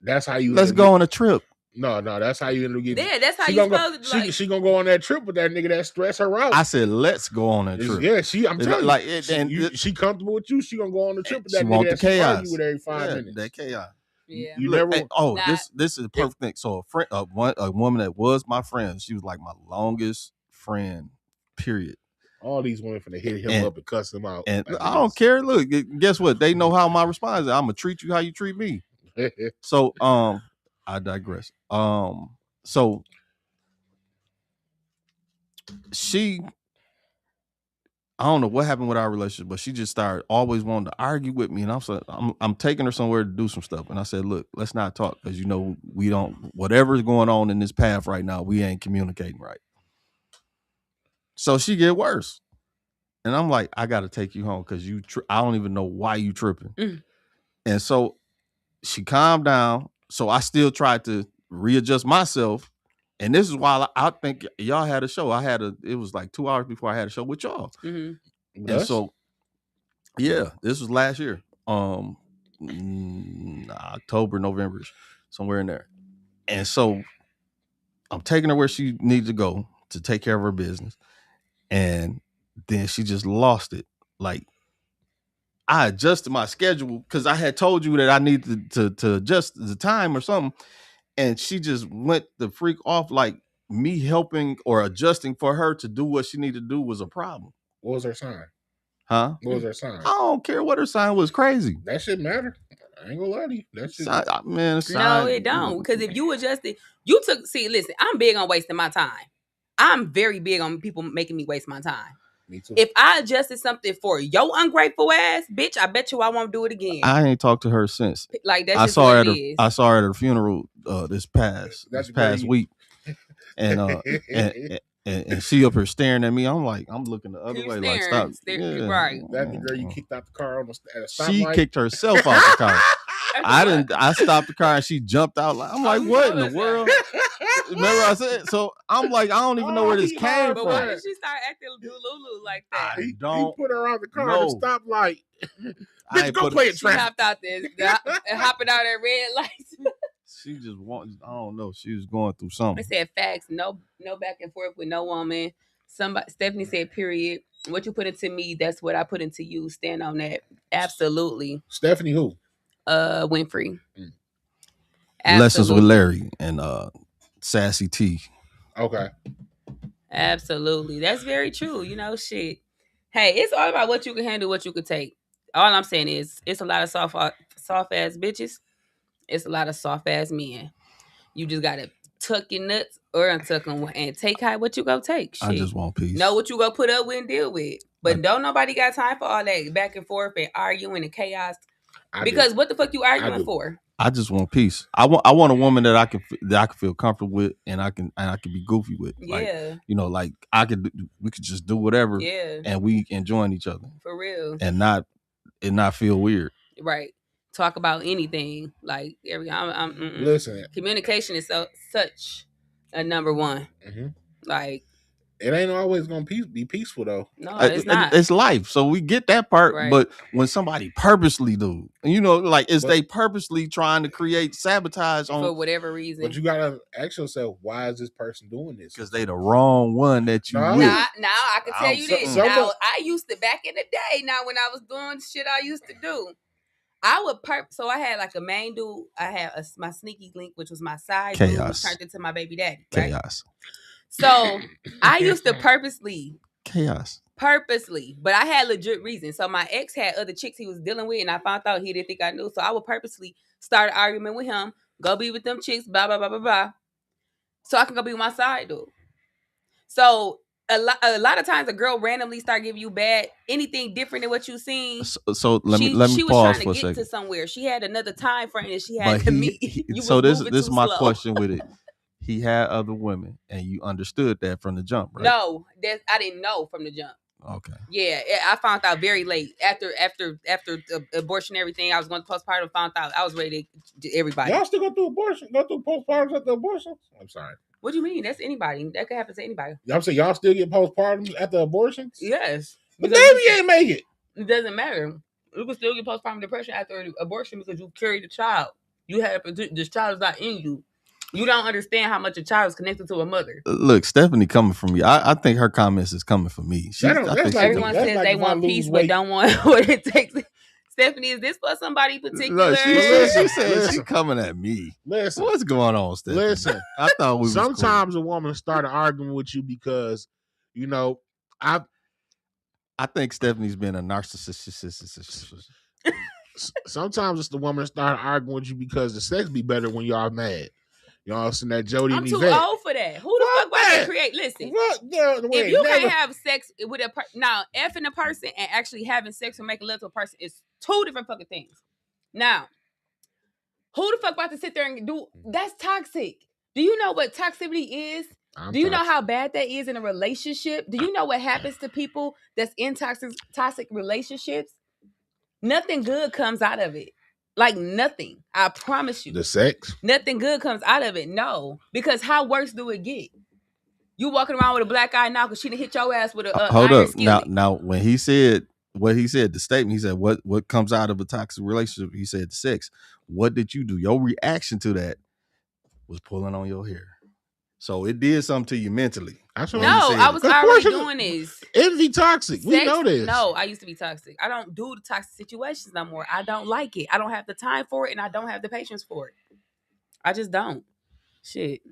That's how you. Let's go on a trip. No, that's how you end up getting. Yeah, that's how you supposed to. Like, she gonna go on that trip with that nigga that stress her out. I said, let's go on that trip. Yeah, I'm telling you, she comfortable with you. She gonna go on the trip with that nigga that she argue with every 5 minutes. That chaos. Yeah. You never. This is a perfect thing. So a woman that was my friend, she was like my longest friend. Period. All these women finna hit him up and cuss him out. And I don't care. Look, guess what? They know how my response is. I'm gonna treat you how you treat me. So I digress. So she, I don't know what happened with our relationship, but she just started always wanting to argue with me, and I'm taking her somewhere to do some stuff, and I said, look, let's not talk because we don't, whatever's going on in this path right now, we ain't communicating right. So she get worse. And I'm like, I got to take you home because I don't even know why you tripping. And so she calmed down. So I still tried to readjust myself. And this is why I think y'all had a show. It was like 2 hours before I had a show with y'all. Mm-hmm. And so, yeah, this was last year. October, November, somewhere in there. And so I'm taking her where she needs to go. to take care of her business, and then she just lost it. Like, I adjusted my schedule because I had told you that I needed to adjust the time or something, and she just went the freak off. Like, me helping or adjusting for her to do what she needed to do was a problem. What was her sign? Huh? What was her sign? I don't care what her sign was. Crazy. That shit matter. I ain't gonna lie to you. That shit. Man, No, it don't. Because if you adjusted, you took. See, listen, I'm big on wasting my time. I'm very big on people making me waste my time. Me too. If I adjusted something for your ungrateful ass, bitch, I bet you I won't do it again. I ain't talked to her since. Like, that's I just saw what her it is. I saw her at her funeral this past week, and and she up here staring at me. I'm like, I'm looking the other way, like, stop. Right. That's the girl you kicked out the car on at a stoplight. She kicked herself out the car. I stopped the car and she jumped out. I'm like, what in the world? Remember I said? So I'm like, I don't even know where this came but from. why did she start acting Lulu like that? He put her on the car at a stoplight. Bitch, go play it. She hopped out there and hopping out at red lights. She just I don't know. She was going through something. I said facts. No back and forth with no woman. Stephanie said, period. What you put into me, that's what I put into you. Stand on that. Absolutely. Stephanie who? Winfrey. Lessons with Leery and Sassy T. Okay. Absolutely. That's very true. You know, shit. Hey, it's all about what you can handle, what you can take. All I'm saying is it's a lot of soft ass bitches. It's a lot of soft ass men. You just gotta tuck your nuts or untuck them and take out what you go take. Shit. I just want peace. Know what you go put up with and deal with. But don't nobody got time for all that back and forth and arguing and chaos. Because what the fuck you arguing for? I just want peace. I want a woman that I can feel comfortable with and I can be goofy with. Like, you know, like we could just do whatever. Yeah. And we enjoying each other. For real. And not feel weird. Right. Talk about anything. Like listen. Communication is such a number one. Mm-hmm. Like, it ain't always gonna be peaceful though. No, it's not. It's life, so we get that part. Right. But when somebody purposely do, you know, like they purposely trying to create sabotage for whatever reason. But you gotta ask yourself, why is this person doing this? Because they the wrong one that you with. Now I can tell you this. Now I used to back in the day. Now when I was doing shit I used to do, I would so I had like a main dude. I had my sneaky link, which was my side dude, who turned into my baby daddy. Right? Chaos. So I used to purposely, but I had legit reasons. So my ex had other chicks he was dealing with, and I found out he didn't think I knew. So I would purposely start an argument with him, go be with them chicks, blah blah blah blah blah, so I can go be with my side dude. So a lot of times a girl randomly start giving you anything different than what you seen. So let me she was pause trying for a to second. get to somewhere. She had another time frame that she had to meet. So this is my question with it. He had other women, and you understood that from the jump, right? No, I didn't know from the jump. Okay. Yeah, I found out very late after the abortion and everything. I was going to postpartum. Found out I was ready to everybody. Y'all still go through abortion? Go through postpartum after abortion? I'm sorry. What do you mean? That's anybody. That could happen to anybody. I'm saying y'all still get postpartum after abortions? Yes. The baby ain't make it. It doesn't matter. You can still get postpartum depression after abortion because you carry the child. You have this child is not in you. You don't understand how much a child is connected to a mother. Look, Stephanie coming from me. I think her comments is coming from me. Everyone says they want peace, but don't want what it takes. Stephanie, is this for somebody particular? No, she said she's coming at me. Listen, what's going on, Stephanie? Listen, I thought we sometimes a woman started arguing with you because, you know, I think Stephanie's been a narcissist. Sometimes it's the woman that started arguing with you because the sex be better when y'all mad. Y'all seen that Jody and Yvette. I'm too old for that. Who the fuck about to create? Listen, if you can't have sex with a person, now effing a person and actually having sex or making love to a person is two different fucking things. Now, who the fuck about to sit there and do that's toxic? Do you know what toxicity is? Do you know how bad that is in a relationship? Do you know what happens to people that's in toxic relationships? Nothing good comes out of it. Like nothing. I promise you. The sex? Nothing good comes out of it. No. Because how worse do it get? You walking around with a black eye now because she done hit your ass with a hold iron up. skillet. Now when he said what he said, the statement, he said, what comes out of a toxic relationship? He said sex. What did you do? Your reaction to that was pulling on your hair. So it did something to you mentally. That's what No, I was already doing this. Envy toxic. We know this. No, I used to be toxic. I don't do the toxic situations no more. I don't like it. I don't have the time for it, and I don't have the patience for it. I just don't. Shit.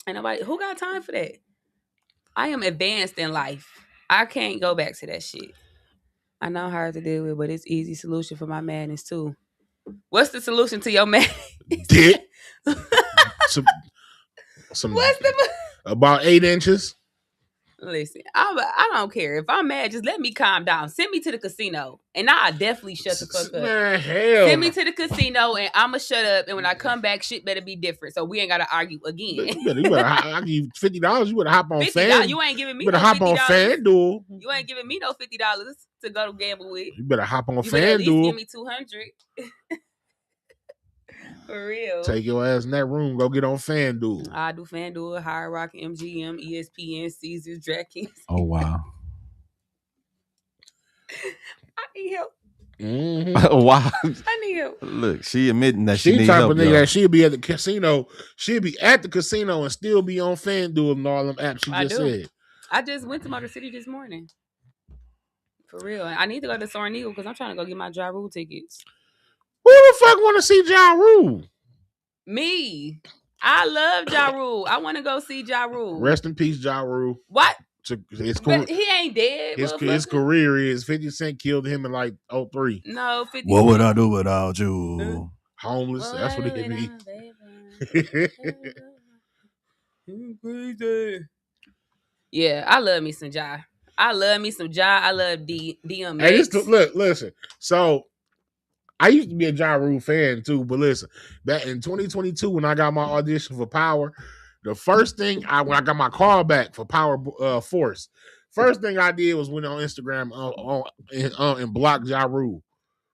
And nobody who got time for that. I am advanced in life. I can't go back to that shit. I know hard to deal with, but it's easy solution for my madness too. What's the solution to your madness? Dick. some What's the about 8 inches. Listen, I don't care. If I'm mad, just let me calm down. Send me to the casino, and I'll definitely shut the fuck up. Man, hell. Send me to the casino, and I'ma shut up. And when I come back, shit better be different. So we ain't gotta argue again. You better I'll give you $50. You better hop on FanDuel. You ain't giving me. You better hop on FanDuel. You ain't giving me no $50 to go to gamble with. You better hop on FanDuel. At least give me $200. For real. Take your ass in that room. Go get on FanDuel. I do FanDuel, R.A.W, MGM, ESPN, Caesars, DraftKings. Oh wow. I need help. Mm-hmm. Wow. I need help. Look, she admitting that she needs type help. Of nigga that she'll be at the casino. She'll be at the casino and still be on FanDuel and all them apps she just said. I just went to Motor City this morning. For real. I need to go to Soaring Eagle because I'm trying to go get my Ja Rule tickets. Who the fuck want to see Ja Rule? Me. I love Ja Rule. I want to go see Ja Rule. Rest in peace, Ja Rule. What? But he ain't dead. His career is 50 Cent killed him in like 03. No, 50 What would I do without you? Homeless. That's what it be. Yeah, I love me some Ja. I love me some Ja. I love DMX. Hey, look, listen. So I used to be a Ja Rule fan too, but listen, back in 2022 when I got my audition for Power, the first thing when I got my call back for Power Force, first thing I did was went on Instagram and blocked Ja Rule.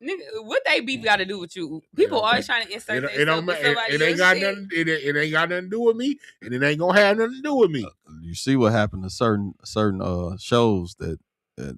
Nigga, what they beef got to do with you? People always trying to insert it ain't got nothing. It ain't got nothing to do with me, and it ain't gonna have nothing to do with me. You see what happened to certain shows that they're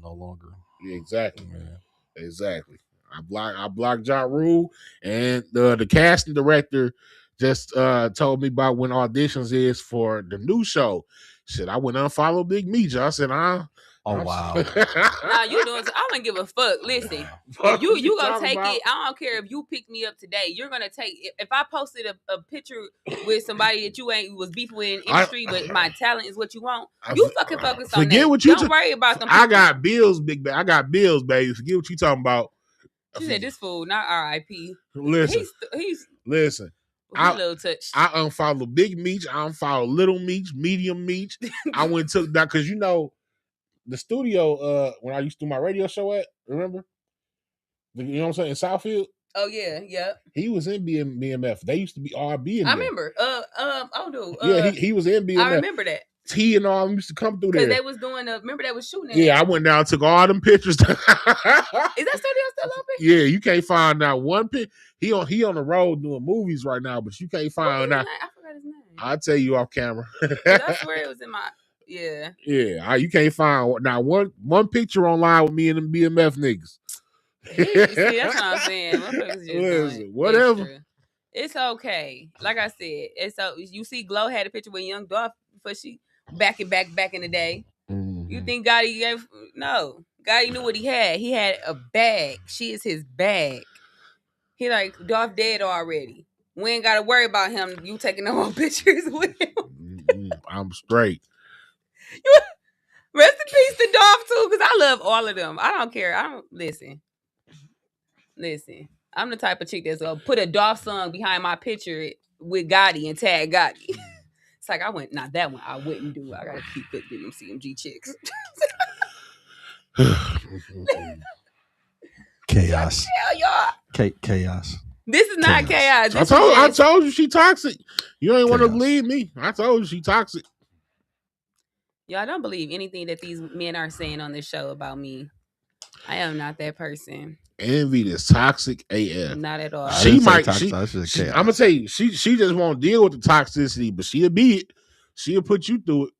no longer. Yeah, exactly. Yeah. Exactly. I blocked Ja Rule, and the casting director just told me about when auditions is for the new show. Shit, I went unfollow Big Meech. I said, Oh wow! Nah, you doing? I don't give a fuck. Listen, if you gonna take it. I don't care if you pick me up today. You're gonna take. If I posted a picture with somebody that you ain't was beefing with in the industry, but my talent is what you want. You fucking focus on forget that. What you don't worry about them. I got bills, big bag. I got bills, baby. Forget what you talking about. She said this fool, not R.I.P. Listen, listen. I unfollow Big Meech. I unfollow Little Meech, Medium Meech. I went and took that because you know. The studio, when I used to do my radio show at, remember? You know what I'm saying? In Southfield? Oh, yeah, yeah. He was in BMF. They used to be R.B. in there. I remember. Yeah, he was in BMF. I remember that. T and all them used to come through there. Because they was doing remember they was shooting I went down and took all them pictures. Is that studio still open? Yeah, you can't find that one pic. He on the road doing movies right now, but you can't find that. I forgot his name. I'll tell you off camera. I swear it was in my... Yeah. Yeah, you can't find now one picture online with me and them BMF niggas. See, that's what I'm saying. Listen, whatever. Extra. It's okay. Like I said, you see Glow had a picture with Young Dolph before she back in the day. Mm-hmm. You think Gotti gave no. Gotti knew what he had. He had a bag. She is his bag. He like Dolph dead already. We ain't gotta worry about him. You taking no more pictures with him. I'm straight. Rest in peace to Dolph too, because I love all of them. I don't care. I don't listen. I'm the type of chick that's gonna put a Dolph song behind my picture with Gotti and tag Gotti. It's like that one I wouldn't do. I gotta keep it with them CMG chicks. Chaos. Y'all. Chaos. This is not chaos. I told you she toxic. You ain't want to believe me. I told you she toxic. Y'all don't believe anything that these men are saying on this show about me. I am not that person. Envy is toxic AF. Not at all. I'm gonna tell you, she just won't deal with the toxicity, but she'll be it. She'll put you through it.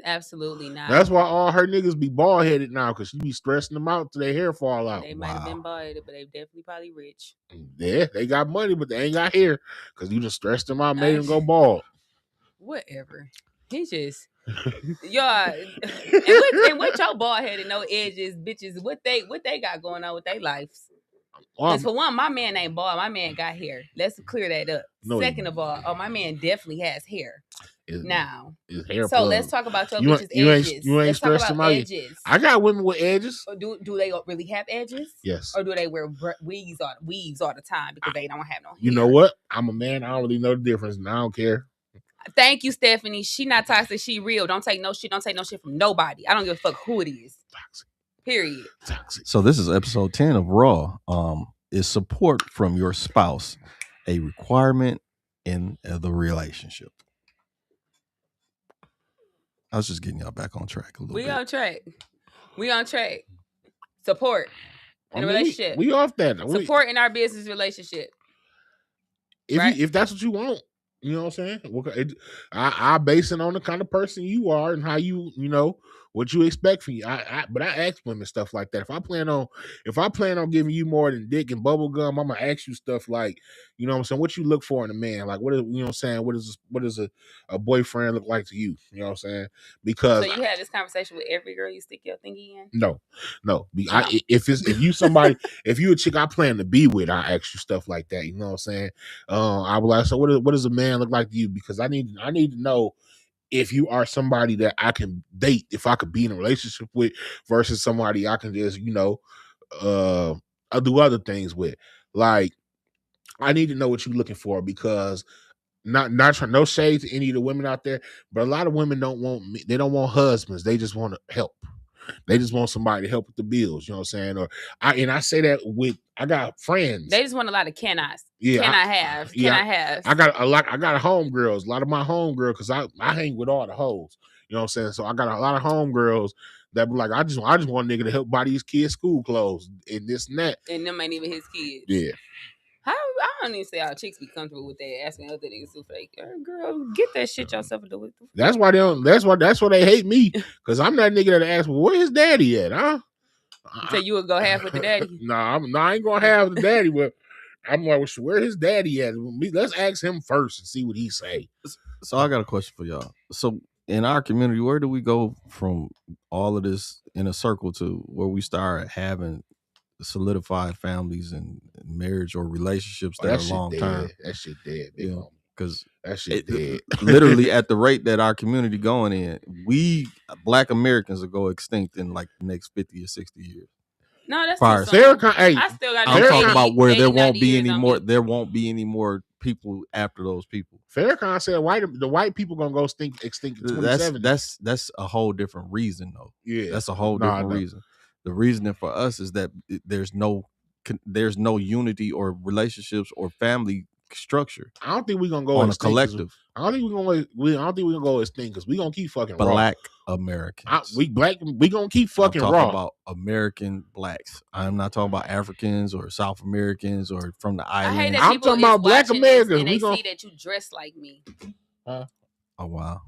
Absolutely not. That's why all her niggas be bald headed now, because she be stressing them out till their hair fall out. They might have been bald headed, but they definitely probably rich. Yeah, they got money, but they ain't got hair because you just stressed them out, made them go bald. Whatever. He just y'all and what your bald headed no edges bitches what they got going on with their lives. Because for one, my man ain't bald. My man got hair. Let's clear that up. No, Second of all, my man definitely has hair. Now, his hair so plug. let's talk about your bitches' edges. You ain't Let's talk stressed about them out. edges. I got women with edges. Or do they really have edges? Yes. Or do they wear weaves all the time because they don't have no hair? You know what? I'm a man. I don't really know the difference, and I don't care. Thank you, Stephanie. She not toxic. She real. Don't take no shit. Don't take no shit from nobody. I don't give a fuck who it is. Toxic. Period. Toxic. So this is episode 10 of Raw. Is support from your spouse a requirement in the relationship? I was just getting y'all back on track a little bit. We on track. Support in a relationship. We off that. Support in our business relationship. If that's what you want. You know what I'm saying? I base it on the kind of person you are and how you know what you expect from you. But I ask women stuff like that. If I plan on giving you more than dick and bubble gum, I'm gonna ask you stuff like, you know what I'm saying, what you look for in a man. Like what is, you know what I'm saying, what does a boyfriend look like to you? You know what I'm saying? Because so you had this conversation with every girl you stick your thingy in? No. If you a chick I plan to be with, I ask you stuff like that. You know what I'm saying? I was like, so what does a man look like to you? Because I need to know if you are somebody that I can date, if I could be in a relationship with, versus somebody I can just, I'll do other things with. Like, I need to know what you're looking for, because not trying, no shade to any of the women out there, but a lot of women don't want husbands. They just want to help. They just want somebody to help with the bills. You know what I'm saying? I say that I got friends. They just want a lot of can I's. Yeah, Can I have? I got homegirls, a lot of my homegirls, because I hang with all the hoes. You know what I'm saying? So I got a lot of homegirls that be like, I just want a nigga to help buy these kids school clothes and this and that. And them ain't even his kids. Yeah. I don't even say how chicks be comfortable with that, asking other niggas to fake. Girl, get that shit yourself to do it. That's why they hate me, because I'm that nigga that asks, well, where his daddy at, huh? So you would go half with the daddy? I ain't gonna have the daddy. But I'm like, where his daddy at? Let's ask him first and see what he say. So I got a question for y'all. So in our community, where do we go from all of this in a circle to where we start having solidified families and marriage or relationships that are long term? That shit dead, because that shit dead. Literally, at the rate that our community going in, we Black Americans will go extinct in like the next 50 or 60 years. No, that's I still got. I'm talking about where there won't be any more. There won't be any more people after those people. Farrakhan said the white people gonna go extinct in 2070. That's a whole different reason, though. Yeah, that's a whole different reason. The reasoning for us is that there's no unity or relationships or family structure. I don't think we're gonna go on a collective. I don't think we're gonna go extinct, because we gonna keep fucking Black raw. Americans. We gonna keep fucking I'm raw. talking about American blacks. I'm not talking about Africans or South Americans or from the islands. I hate that I'm talking about Black Americans. And they see that you dress like me. Oh wow.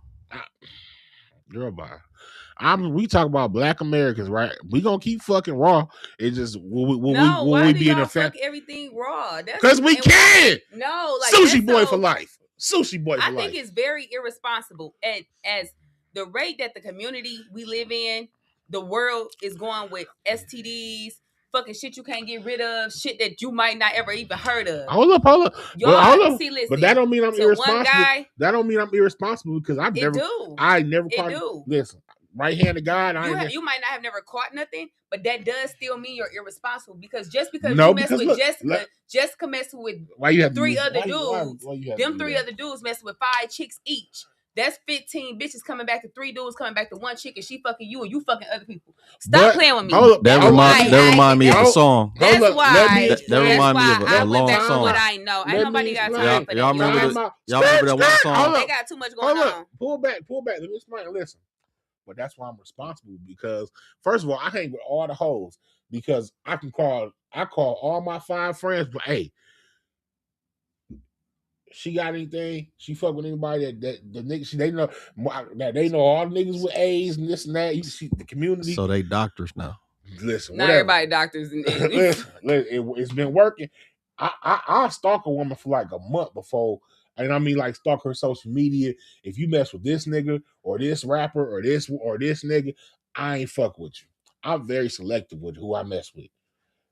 Girl, bye. We talk about Black Americans, right? We gonna keep fucking raw. It's just will we be in a family? Everything raw? Because we can. No, like sushi boy for life. Sushi boy for life. I think it's very irresponsible, and as the rate that the community we live in, the world is going with STDs, fucking shit you can't get rid of, shit that you might not ever even heard of. Hold up. Y'all, see, listen. But that don't mean I'm irresponsible. One guy, that don't mean I'm irresponsible, because I never caught. Listen, right-handed God. You might not have never caught nothing, but that does still mean you're irresponsible, because just because you mess with Jessica messing with three other dudes, them three other dudes messing with 5 chicks each. That's 15 bitches coming back to 3 dudes coming back to 1 chick, and she fucking you and you fucking other people. Stop playing with me. That remind me of a song. That's why. That remind me of a long song. What I know. Ain't nobody got time for that. Y'all remember that one song? They got too much going on. Pull back. Let me explain. Listen. But that's why I'm responsible, because first of all, I hang with all the hoes, because I call all my 5 friends, but hey, she got anything? She fuck with anybody that the niggas they know all the niggas with A's and this and that. The community. So they doctors now. Listen, not everybody doctors. Listen, it's been working. I stalk a woman for like a month before And I mean, like, stalk her social media. If you mess with this nigga or this rapper or this nigga, I ain't fuck with you. I'm very selective with who I mess with.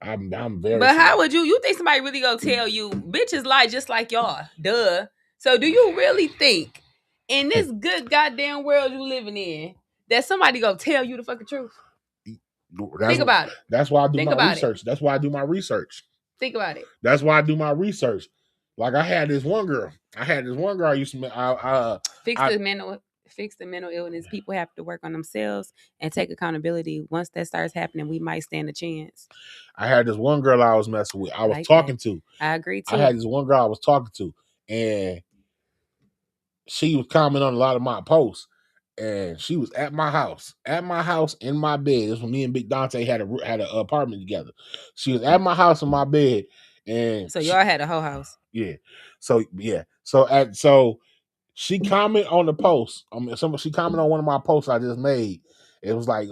I'm very. But how selective. would you think somebody really gonna tell you bitches lie just like y'all? Duh. So do you really think in this good goddamn world you living in that somebody gonna tell you the fucking truth? Think about it. That's why I do Think my about research. it. That's why I do my research. Think about it. That's why I do my research. Like I had this one girl. I used to. Fix the mental illness. People have to work on themselves and take accountability. Once that starts happening, we might stand a chance. I had this one girl I was messing with. I was like talking that. to. I agree too. I had this one girl I was talking to, and she was commenting on a lot of my posts. And she was at my house in my bed. This was when me and Big Dante had an apartment together. She was at my house in my bed, and so y'all had a whole house. Yeah. So yeah. So she commented on the post. She commented on one of my posts I just made. It was like,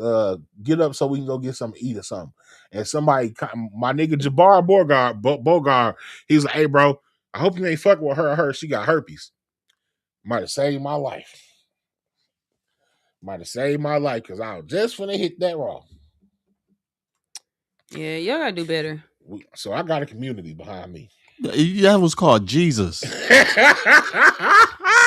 get up so we can go get something to eat or something. And somebody, my nigga Jabbar Bogart, he's like, hey bro, I hope you ain't fucking with her. She got herpes. Might have saved my life. Because I was just finna hit that raw. Yeah, y'all gotta do better. So I got a community behind me. That was called Jesus.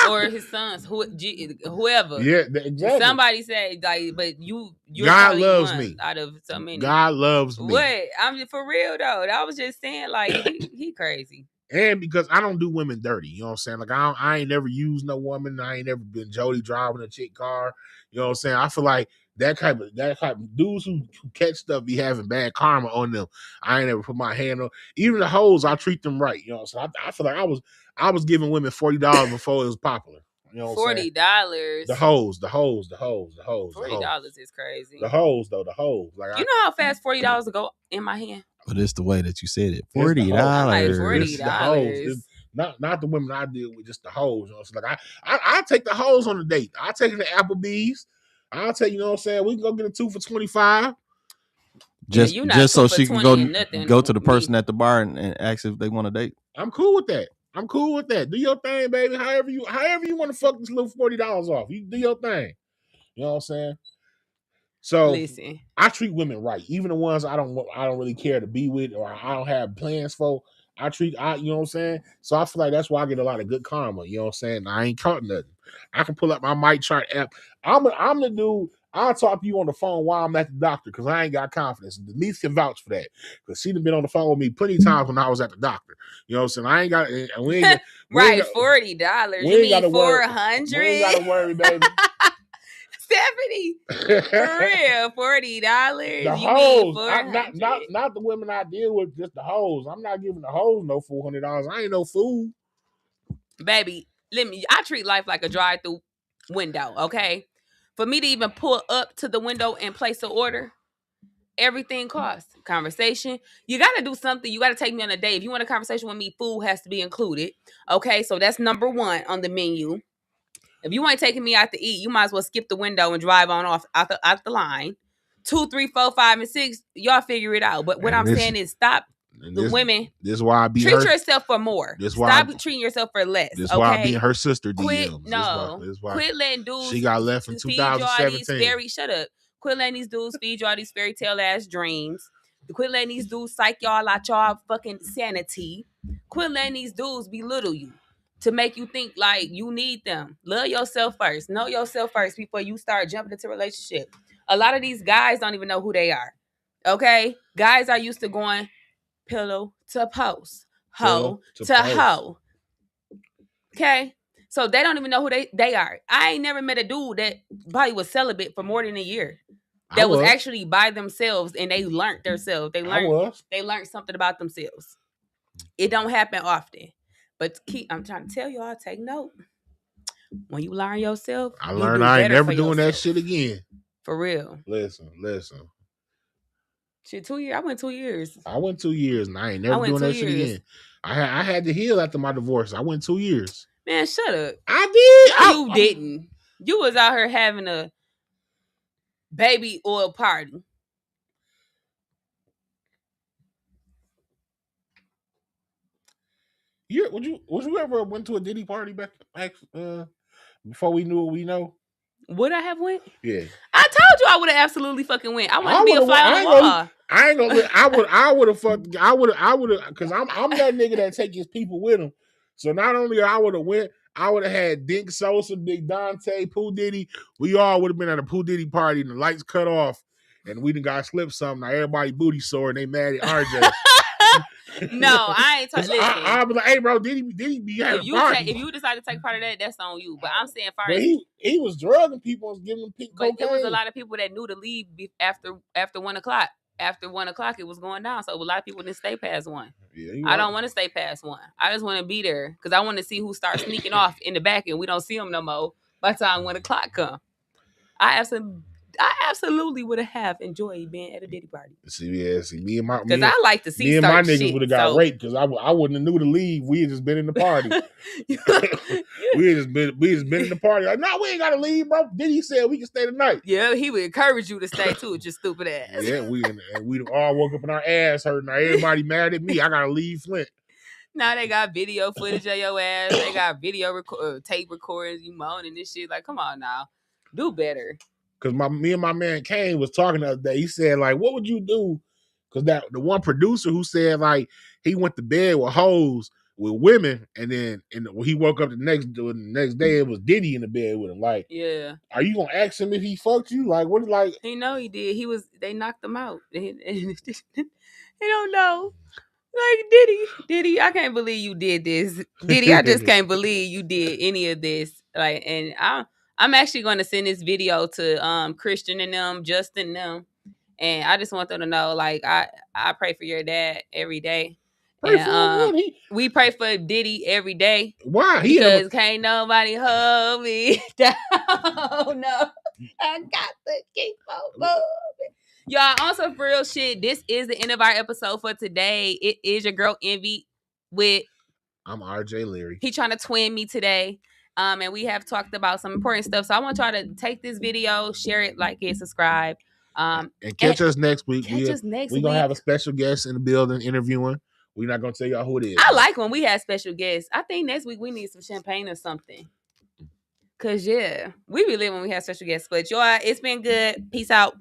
Or his sons, whoever. Yeah, exactly. Somebody said like, but you're God loves me. out of so many. God loves me. What? I'm for real though. I was just saying like he crazy. And because I don't do women dirty, you know what I'm saying? Like I ain't never used no woman. I ain't never been Jody driving a chick car. You know what I'm saying? I feel like that type of dudes who catch stuff be having bad karma on them. I ain't never put my hand on. Even the hoes, I treat them right. You know what I'm saying? I feel like I was giving women $40 before it was popular. You know what I'm saying? $40. The hoes. $40 is crazy. The hoes though, the hoes. Like you know how fast $40 will go in my hand? But it's the way that you said it. I'm $40. like It's the hoes. It's not the women I deal with, just the hoes. You know, so like I take the hoes on a date. I take her to Applebee's. I'll take, you know what I'm saying? We can go get a 2 for $25. Just so she can go to the person at the bar and ask if they want a date. I'm cool with that. Do your thing, baby. However you want to fuck this little $40 off. You do your thing. You know what I'm saying? So listen, I treat women right, even the ones I don't really care to be with or I don't have plans for. You know what I'm saying? So I feel like that's why I get a lot of good karma. You know what I'm saying? I ain't caught nothing. I can pull up my mic chart app. I'm the dude. I'll talk to you on the phone while I'm at the doctor because I ain't got confidence. Denise can vouch for that because she's been on the phone with me plenty of times when I was at the doctor. You know what I'm saying? I ain't got right, $40. You mean 400? We ain't got to worry, baby. Stephanie, for real, $40. The hoes, not the women I deal with, just the hoes. I'm not giving the hoes no $400. I ain't no fool, baby. I treat life like a drive-through window. Okay, for me to even pull up to the window and place an order, everything costs. Conversation, you got to do something. You got to take me on a date. If you want a conversation with me, food has to be included. Okay, so that's number one on the menu. If you ain't taking me out to eat, you might as well skip the window and drive on off out the line. 2, 3, 4, 5, and 6, y'all figure it out. But what I'm saying is stop the women. This is why I be treat yourself for more. Stop treating yourself for less. This is why I be her sister DMs. Quit letting dudes. She got left in 2017. Shut up. Quit letting these dudes feed y'all these fairy tale ass dreams. Quit letting these dudes psych y'all out y'all fucking sanity. Quit letting these dudes belittle you to make you think like you need them. Love yourself first. Know yourself first before you start jumping into a relationship. A lot of these guys don't even know who they are. Okay? Guys are used to going pillow to post, hoe to hoe. Okay? So they don't even know who they are. I ain't never met a dude that probably was celibate for more than a year. That was actually by themselves and they learned themselves. They learned something about themselves. It don't happen often. But I'm trying to tell y'all, take note. When you learn yourself, I learned I ain't never doing that shit again. For real. Listen. Shit, 2 years. I went 2 years. I went 2 years and I ain't never doing that shit again. I had to heal after my divorce. I went 2 years. Man, shut up. I did. You didn't. You was out here having a baby oil party. Would you ever went to a Diddy party back before we knew what we know? Would I have went? Yeah. I told you I would have absolutely fucking went. I wanted to be a fly on the wall. I ain't gonna. I would have fucked. I would have because I'm that nigga that take his people with him. So not only I would have went, I would have had Dink Sosa, Big Dante, Pooh Diddy. We all would have been at a Pooh Diddy party and the lights cut off, and we done got slipped something. Now everybody booty sore and they mad at RJ. No, I ain't talking. I'll be like, hey, bro, Diddy be having party. If you decide to take part of that, that's on you. But I'm saying, but he was drugging people and giving them pink cocaine. But there was a lot of people that knew to leave after 1 o'clock. After 1 o'clock, it was going down. So a lot of people didn't stay past 1. Yeah, I don't want to stay past 1. I just want to be there because I want to see who starts sneaking off in the back, and we don't see them no more by the time 1 o'clock come. I absolutely would have enjoyed being at a Diddy party. See, me and my because I like to see. Me and my niggas would have got raped because I wouldn't have knew to leave. We had just been in the party. we just been in the party. Like, no, we ain't gotta leave, bro. Diddy said we can stay tonight. Yeah, he would encourage you to stay too. With your stupid ass. Yeah, we all woke up in our ass hurt. Now everybody mad at me. I gotta leave Flint. Now they got video footage of your ass. They got video tape recordings. You moaning this shit. Like, come on now, do better. Because me and my man Kane was talking the other day. He said, like, what would you do? Because the one producer who said, like, he went to bed with hoes with women, and then when he woke up the next day, it was Diddy in the bed with him. Like, yeah, are you gonna ask him if he fucked you? Like, what? Like, he know he did. They knocked him out. He don't know. Like, Diddy, I can't believe you did this. Diddy, I just can't believe you did any of this. Like, and I'm actually going to send this video to Christian and them, Justin and them, and I just want them to know, like, I pray for your dad every day. We pray for Diddy every day. Why? Because can't nobody hold me down. No, I got to keep on moving. Y'all, on some real shit, this is the end of our episode for today. It is your girl Envy with... I'm R.J. Leery. He trying to twin me today. And we have talked about some important stuff. So I want y'all to take this video, share it, like it, subscribe. And catch us next week. We're going to have a special guest in the building interviewing. We're not going to tell y'all who it is. I like when we have special guests. I think next week we need some champagne or something. Because, yeah, we be living when we have special guests. But, y'all, it's been good. Peace out.